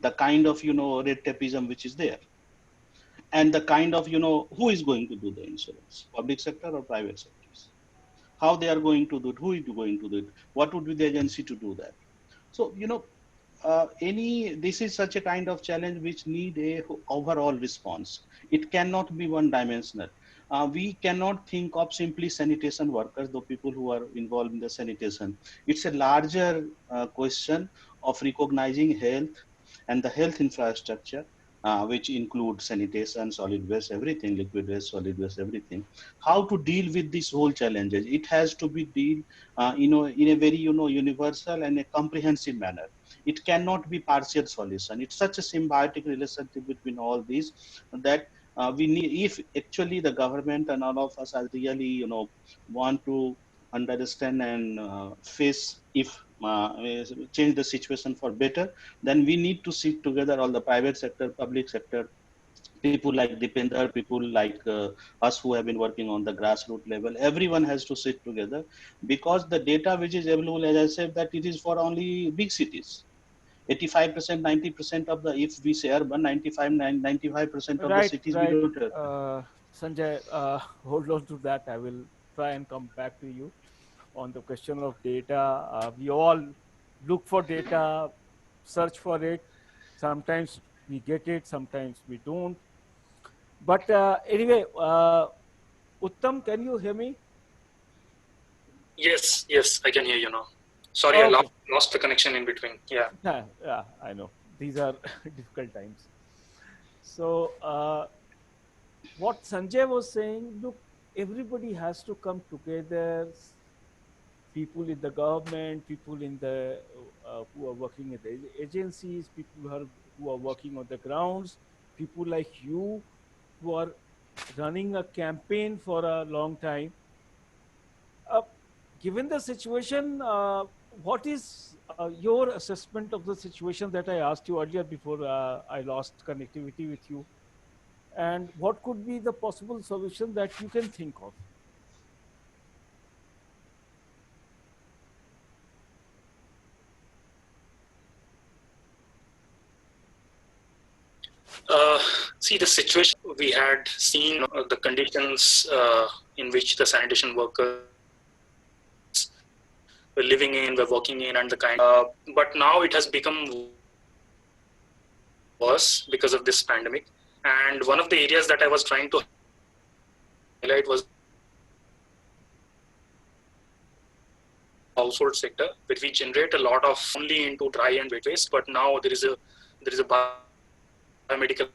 The kind of, red tapeism which is there. And the kind of, who is going to do the insurance, public sector or private sectors? How they are going to do it, who is going to do it? What would be the agency to do that? So, this is such a kind of challenge which need a overall response. It cannot be one dimensional. We cannot think of simply sanitation workers, the people who are involved in the sanitation. It's a larger question of recognizing health and the health infrastructure, which include sanitation, solid waste, everything, liquid waste, solid waste, everything. How to deal with these whole challenges? It has to be dealt, in a very, universal and a comprehensive manner. It cannot be partial solution. It's such a symbiotic relationship between all these that we need, if actually the government and all of us are really, want to understand and face, if change the situation for better, then we need to sit together, all the private sector, public sector, people like Dipender, people like us who have been working on the grassroots level. Everyone has to sit together because the data which is available, as I said, that it is for only big cities. 85%, 90% of the, if we say urban, 95% of the cities we don't have. Sanjay, hold on to that. I will try and come back to you on the question of data. We all look for data search for it. Sometimes we get it, sometimes we don't. But anyway, Uttam, can you hear me? Yes, yes, I can hear you now. Sorry, I Okay. lost the connection in between. Yeah. Yeah, I know. These are difficult times. So, what Sanjay was saying, look, everybody has to come together. People in the government, people in the who are working at the agencies, people who are working on the grounds, people like you who are running a campaign for a long time. Uh, Given the situation, what is your assessment of the situation that I asked you earlier before I lost connectivity with you? And what could be the possible solution that you can think of? See, the situation we had seen, the conditions in which the sanitation workers were living in, were working in, and the kind. But now it has become worse because of this pandemic. And one of the areas that I was trying to highlight was household sector, where we generate a lot of only into dry and wet waste. But now there is a biomedical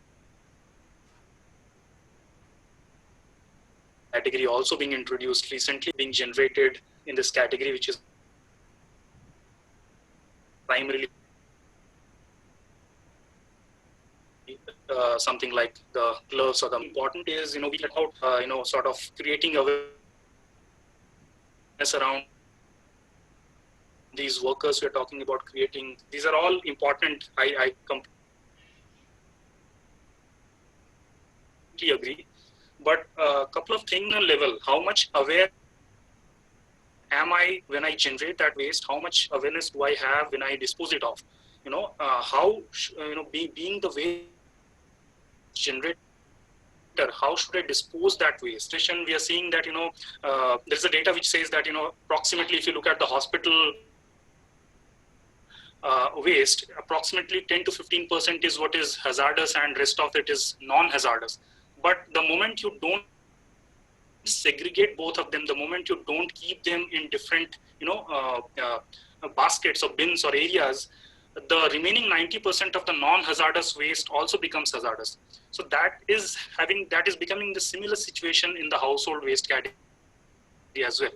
category also being introduced recently, being generated in this category, which is primarily something like the gloves or the important is, we get out, sort of creating awareness around these workers we're talking about creating. These are all important. I completely agree. But a couple of things on level, how much aware am I when I generate that waste? How much awareness do I have when I dispose it off? Being the waste generator, how should I dispose that waste? We are seeing that, there's a data which says that, approximately if you look at the hospital waste, approximately 10 to 15% is what is hazardous and rest of it is non-hazardous. But the moment you don't segregate both of them, the moment you don't keep them in different, baskets or bins or areas, the remaining 90% of the non-hazardous waste also becomes hazardous. So that is becoming the similar situation in the household waste category as well.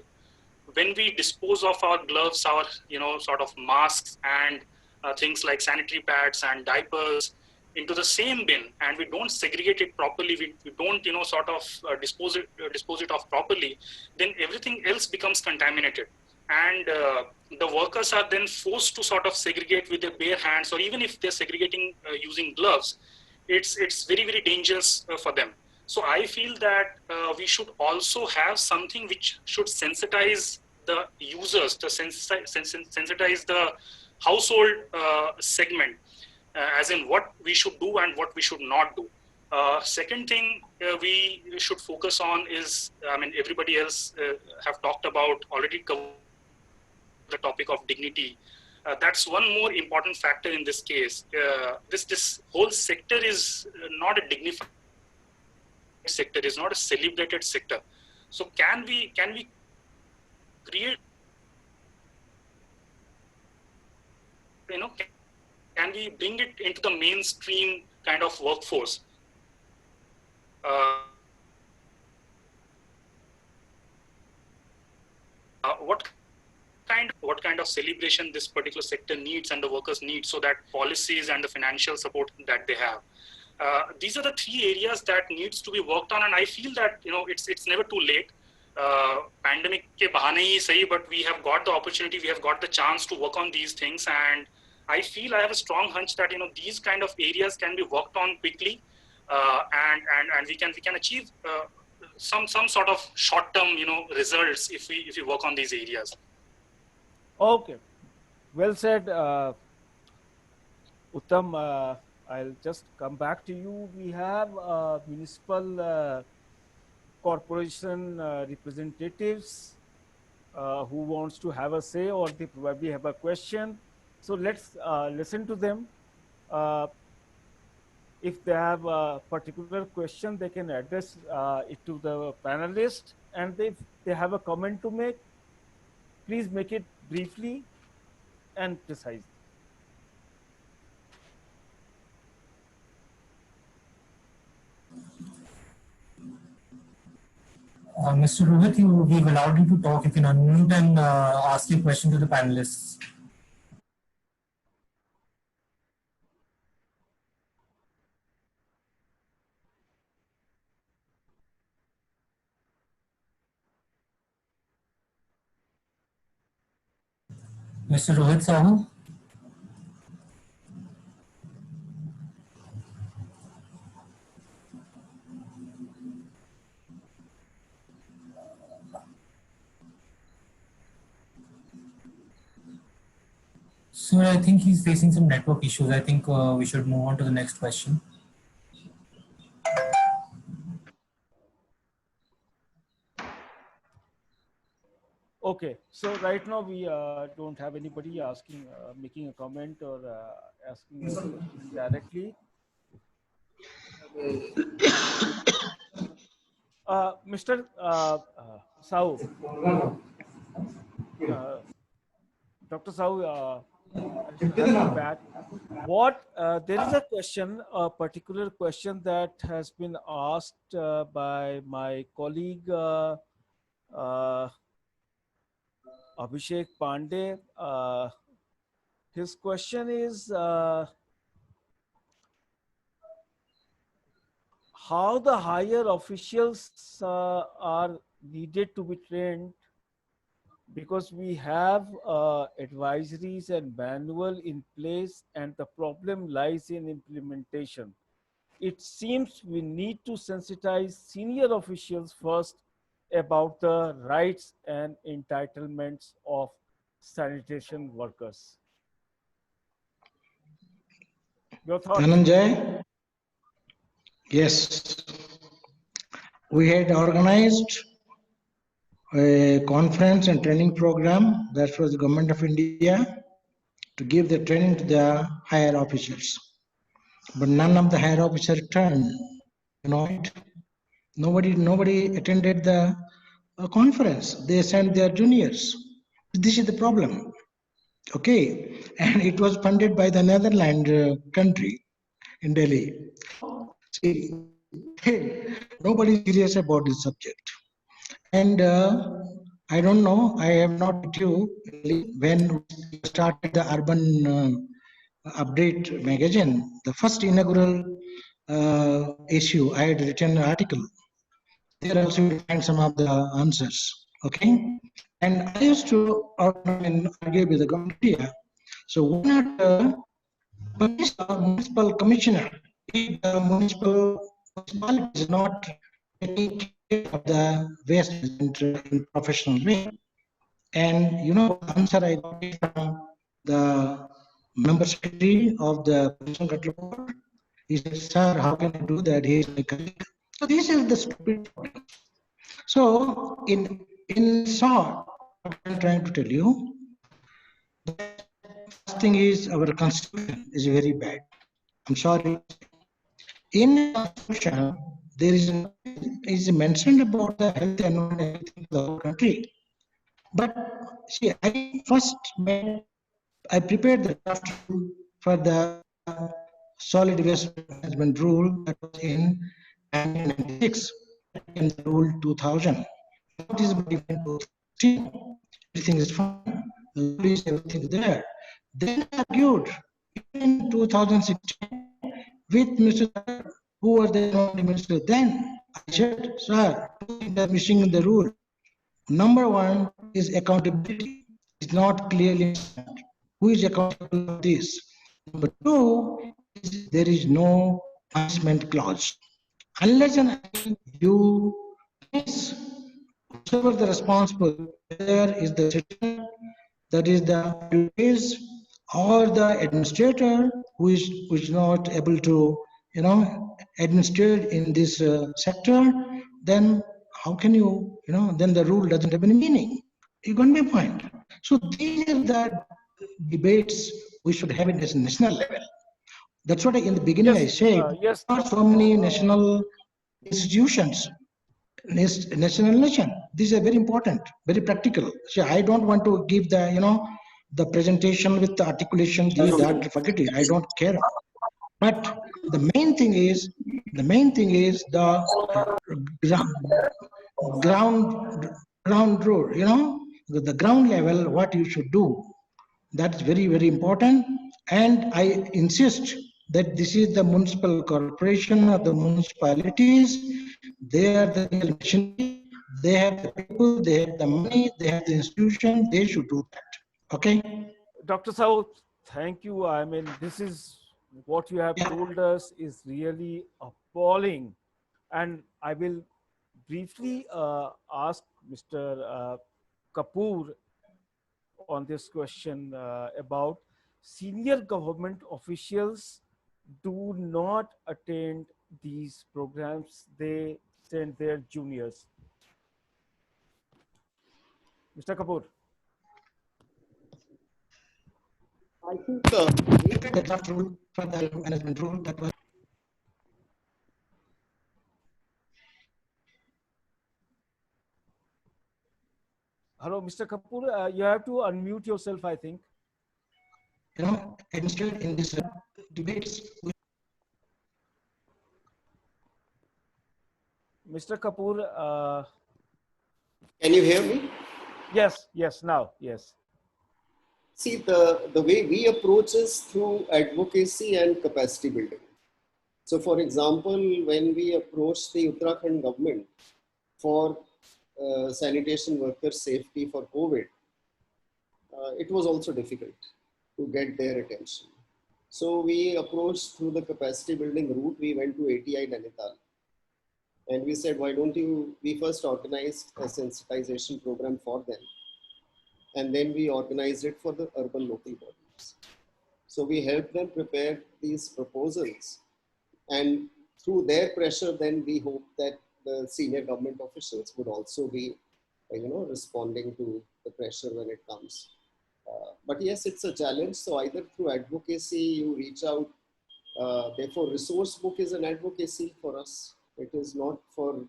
When we dispose of our gloves, our sort of masks and things like sanitary pads and diapers into the same bin, and we don't segregate it properly, we don't dispose it off properly, then everything else becomes contaminated, and the workers are then forced to sort of segregate with their bare hands, or even if they're segregating using gloves, it's very, very dangerous for them. So I feel that we should also have something which should sensitize the users, to sensitize the household segment, as in what we should do and what we should not do. Second thing we should focus on is, everybody else have talked about, already covered the topic of dignity. That's one more important factor in this case. This whole sector is not a dignified sector, is not a celebrated sector. So can we create, can we bring it into the mainstream kind of workforce? What kind of celebration this particular sector needs and the workers need, so that policies and the financial support that they have. These are the three areas that needs to be worked on, and I feel that it's never too late. Pandemic ke bahane hi sahi, but we have got the opportunity, we have got the chance to work on these things, and I feel I have a strong hunch that these kind of areas can be worked on quickly, and we can achieve some sort of short-term results if we work on these areas. Okay, well said, Uttam. I'll just come back to you. We have municipal corporation representatives who wants to have a say, or they probably have a question. So let's listen to them. If they have a particular question, they can address it to the panelist. And if they have a comment to make, please make it briefly and precisely. Mr. Rohit, we've allowed you to talk. You can unmute and ask your question to the panelists. Mr. Rohit Sahu? Sir, I think he's facing some network issues. I think we should move on to the next question. Okay, so right now we don't have anybody asking, making a comment or asking directly. Mr. Sahu, Dr. Sahu, back. There is a question, a particular question that has been asked by my colleague Abhishek Pandey. His question is how the higher officials are needed to be trained, because we have advisories and manual in place and the problem lies in implementation. It seems we need to sensitize senior officials first about the rights and entitlements of sanitation workers. Your thoughts? Dhananjay? Yes. We had organized a conference and training program that was the Government of India to give the training to the higher officers. But none of the higher officers returned. You know it? Nobody attended the conference. They sent their juniors. This is the problem. Okay, and it was funded by the Netherlands country in Delhi. See, nobody is serious about this subject. And I don't know, I have not met you when we started the Urban Update magazine, the first inaugural issue, I had written an article. There also you find some of the answers, okay? And I used to argue with the government here. So why not municipal commissioner, if the municipality is not taking care of the waste in professional way? And you know, the answer I got from the member secretary of the Pollution Control Board, he said, sir, how can I do that? He is my colleague. So this is the stupid problem. So in short, what I'm trying to tell you, the first thing is our constitution is very bad. I'm sorry. In the constitution, there is mentioned about the health and everything in the whole country. But see, I prepared the draft for the solid waste management rule that was in 1996 and the rule 2000. What is different to 2016? Everything is fine. The rule is everything there. Then I argued in 2016 with Mr. who was the economic minister then. I said, sir, two things are missing in the rule. Number one is accountability. It's not clearly understood. Who is accountable for this? Number two is there is no punishment clause. Unless and until you miss whoever the responsible, there is the citizen, that is the police or the administrator who is not able to, you know, administrate in this sector, then how can you, then the rule doesn't have any meaning. You're going to be fined. So these are the debates we should have it as national level. That's what in the beginning I said. Yes. There are so many national institutions, national nation. These are very important, very practical. So I don't want to give the, the presentation with the articulation, this, that, forget it. I don't care. But the main thing is the ground rule, the ground level, what you should do. That's very, very important. And I insist that this is the municipal corporation or the municipalities. They are the real machinery. They have the people, they have the money, they have the institution. They should do that. Okay. Dr. Sahu, thank you. I mean, this is what you have told us is really appalling. And I will briefly ask Mr. Kapoor on this question about senior government officials do not attend these programs. They send their juniors. Mr. Kapoor. I think the draft rule for the management rule that was. Hello, Mr. Kapoor, you have to unmute yourself, I think. Administered in this debates. Mr. Kapoor. Can you hear me? Yes, now, yes. See, the way we approach is through advocacy and capacity building. So, for example, when we approached the Uttarakhand government for sanitation worker safety for COVID, it was also difficult to get their attention. So we approached through the capacity building route. We went to ATI Nainital and we said, why don't we first organized a sensitization program for them. And then we organized it for the urban local bodies. So we helped them prepare these proposals. And through their pressure, then we hope that the senior government officials would also be, responding to the pressure when it comes. But yes, it's a challenge. So either through advocacy, you reach out. Therefore, resource book is an advocacy for us. It is not for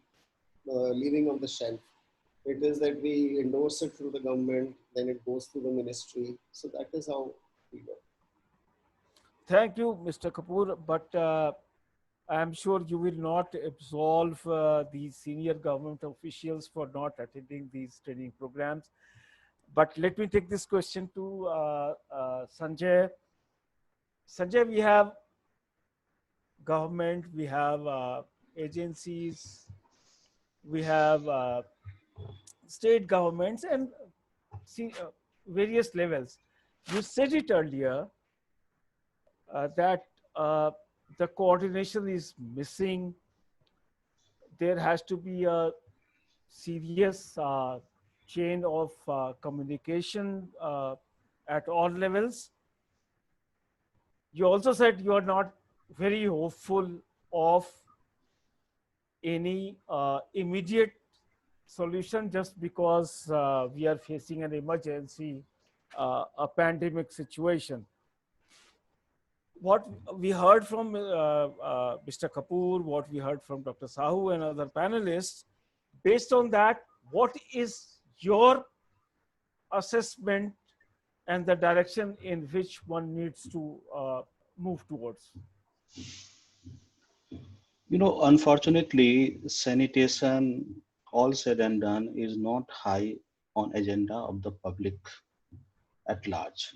leaving on the shelf. It is that we endorse it through the government, then it goes through the ministry. So that is how we go. Thank you, Mr. Kapoor. But I'm sure you will not absolve the senior government officials for not attending these training programs. But let me take this question to Sanjay. Sanjay, we have government, we have agencies, we have state governments and various levels. You said it earlier that the coordination is missing. There has to be a serious chain of communication at all levels. You also said you are not very hopeful of any immediate solution just because we are facing an emergency, a pandemic situation. What we heard from Mr. Kapoor, what we heard from Dr. Sahu and other panelists, based on that, what is your assessment and the direction in which one needs to move towards? Unfortunately, sanitation, all said and done, is not high on agenda of the public at large.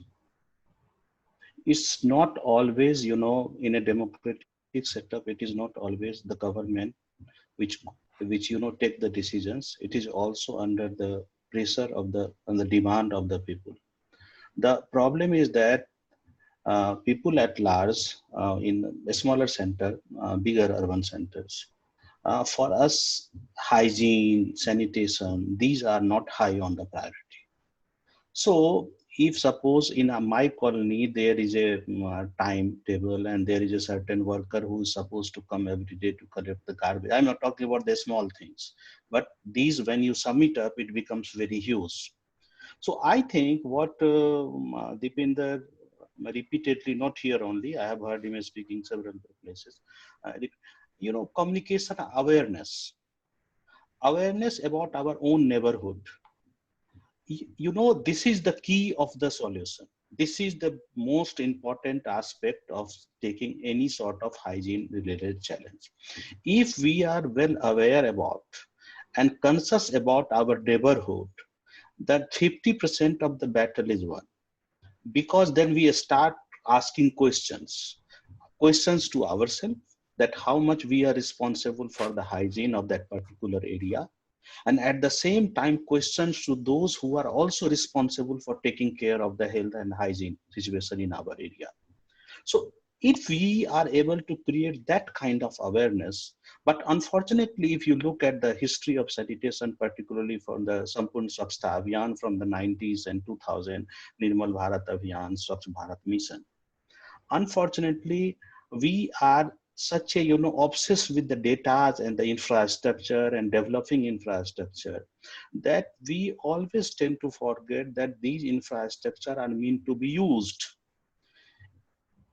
It's not always, in a democratic setup, it is not always the government which take the decisions. It is also under the pressure of the demand of the people. The problem is that people at large in a smaller center, bigger urban centers, for us, hygiene, sanitation, these are not high on the priority. So if suppose in my colony, there is a timetable and there is a certain worker who is supposed to come every day to collect the garbage. I'm not talking about the small things, but these, when you sum it up, it becomes very huge. So I think what Deepinder repeatedly, not here only, I have heard him speaking several places. Communication awareness, awareness about our own neighborhood. This is the key of the solution. This is the most important aspect of taking any sort of hygiene related challenge. If we are well aware about and conscious about our neighborhood, that 50% of the battle is won. Because then we start asking questions to ourselves, that how much we are responsible for the hygiene of that particular area, and at the same time questions to those who are also responsible for taking care of the health and hygiene situation in our area. So if we are able to create that kind of awareness, but unfortunately, if you look at the history of sanitation, particularly from the Sampurna Swachhta Abhiyan from the 90s and 2000, Nirmal Bharat Abhiyan, Swachh Bharat Mission, unfortunately, we are such a obsessed with the data and the infrastructure and developing infrastructure, that we always tend to forget that these infrastructure are meant to be used.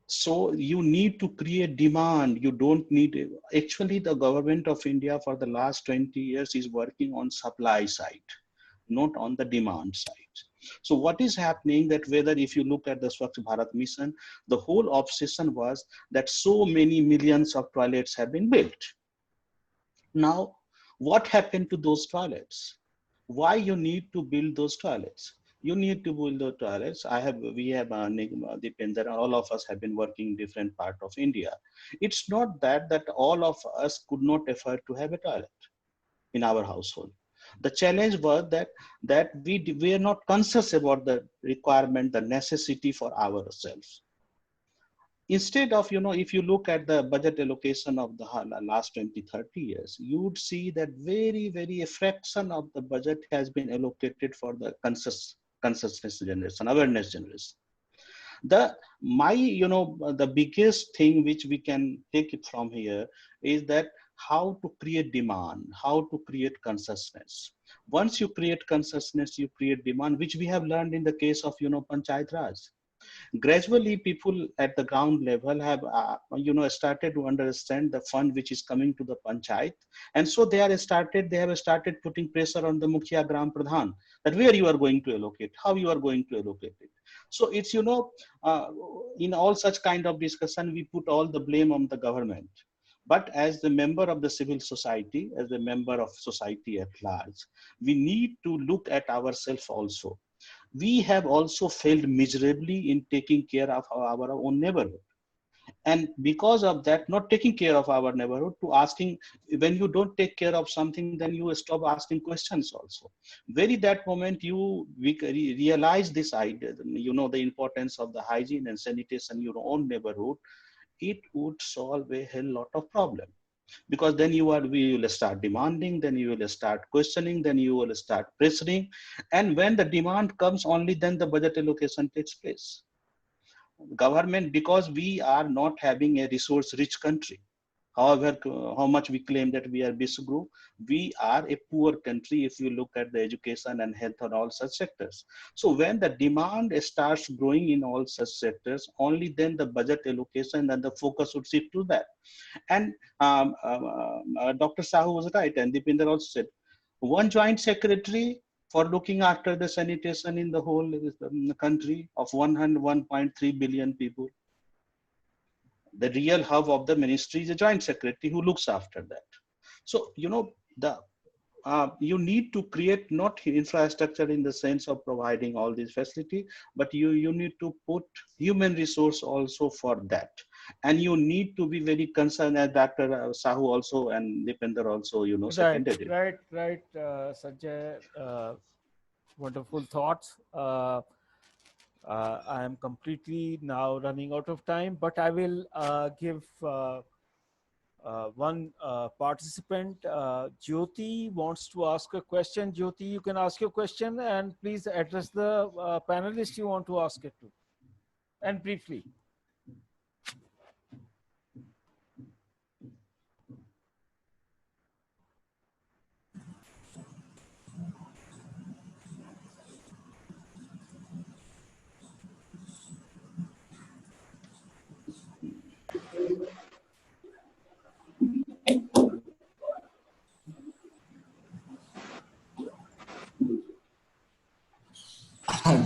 So you need to create demand. You don't need, actually the government of India for the last 20 years is working on supply side, not on the demand side. So what is happening, that whether if you look at the Swachh Bharat mission, the whole obsession was that so many millions of toilets have been built. Now, what happened to those toilets? Why you need to build those toilets? You need to build the toilets. We have Dipender, all of us have been working in different part of India. It's not that all of us could not afford to have a toilet in our household. The challenge was that we are not conscious about the requirement, the necessity for ourselves. Instead of, if you look at the budget allocation of the last 20, 30 years, you would see that very a fraction of the budget has been allocated for the consciousness generation, awareness generation. The biggest thing which we can take it from here is that how to create demand, how to create consciousness. Once you create consciousness, you create demand, which we have learned in the case of, Panchayat Raj. Gradually, people at the ground level have, started to understand the fund which is coming to the panchayat, and so they have started putting pressure on the Mukhya Gram Pradhan, that where you are going to allocate, how you are going to allocate it. So it's, in all such kind of discussion, we put all the blame on the government. But as the member of the civil society, as a member of society at large, we need to look at ourselves also. We have also failed miserably in taking care of our own neighborhood. And because of that, not taking care of our neighborhood, to asking, when you don't take care of something, then you stop asking questions also. Very that moment we realize this idea, the importance of the hygiene and sanitation in your own neighborhood, it would solve a hell lot of problem. Because then we will start demanding, then you will start questioning, then you will start pressuring. And when the demand comes, only then the budget allocation takes place. Government, because we are not having a resource rich country, however, how much we claim that we are Bisugru, we are a poor country if you look at the education and health and all such sectors. So when the demand starts growing in all such sectors, only then the budget allocation and the focus would shift to that. And Dr. Sahu was right, and Deepinder also said, one joint secretary for looking after the sanitation in the whole country of 101.3 billion people. The real hub of the ministry is a joint secretary who looks after that. So, you need to create not infrastructure in the sense of providing all these facility, but you need to put human resource also for that. And you need to be very concerned, as Dr. Sahu also and Dipender also, seconded it. Right, Sanjay. Wonderful thoughts. I am completely now running out of time, but I will give one participant. Jyoti wants to ask a question. Jyoti, you can ask your question, and please address the panelist you want to ask it to, and briefly.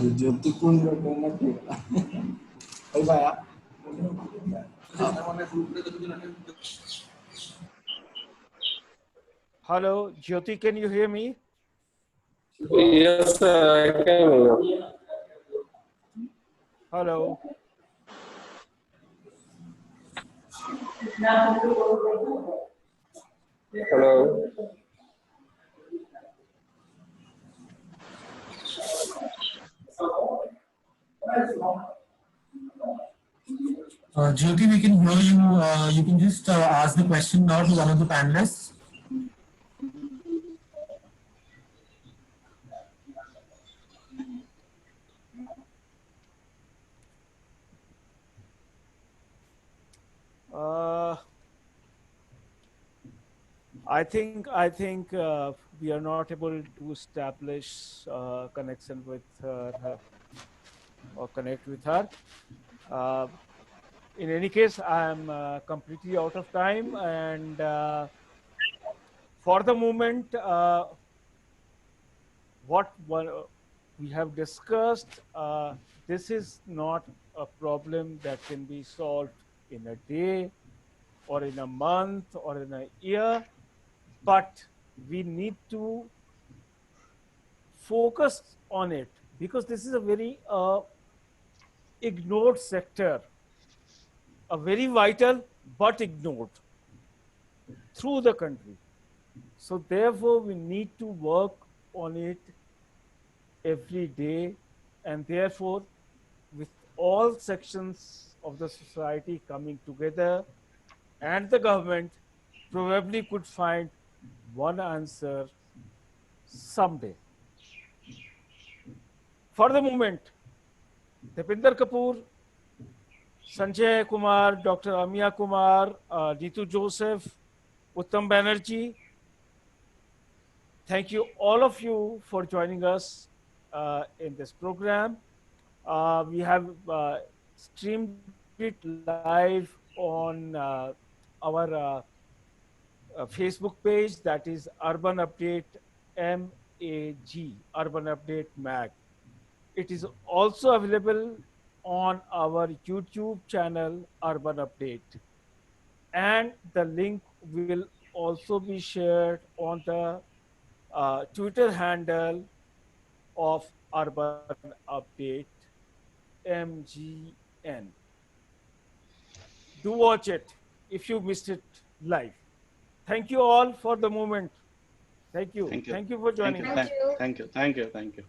Jyoti Kund bye bye. Hello, Jyoti, can you hear me? Yes, sir, I can hear. Hello. Hello. Jyoti, we can hear you. You can just ask the question now to one of the panelists. I think we are not able to establish connection with her or connect with her. In any case, I am completely out of time, and for the moment, what we have discussed, this is not a problem that can be solved in a day or in a month or in a year, but we need to focus on it because this is a very ignored sector, a very vital but ignored through the country. So therefore, we need to work on it every day, and therefore, with all sections of the society coming together and the government probably could find one answer someday. For the moment, Deepinder Kapoor, Sanjay Kumar, Dr. Amia Kumar, Ritu Joseph, Uttam Banerjee, thank you all of you for joining us in this program. We have streamed it live on our Facebook page, that is Urban Update MAG, Urban Update MAG. It is also available on our YouTube channel, Urban Update. And the link will also be shared on the Twitter handle of Urban Update MGN. Do watch it if you missed it live. Thank you all for the moment. Thank you. Thank you. Thank you for joining us. Thank you. Thank you.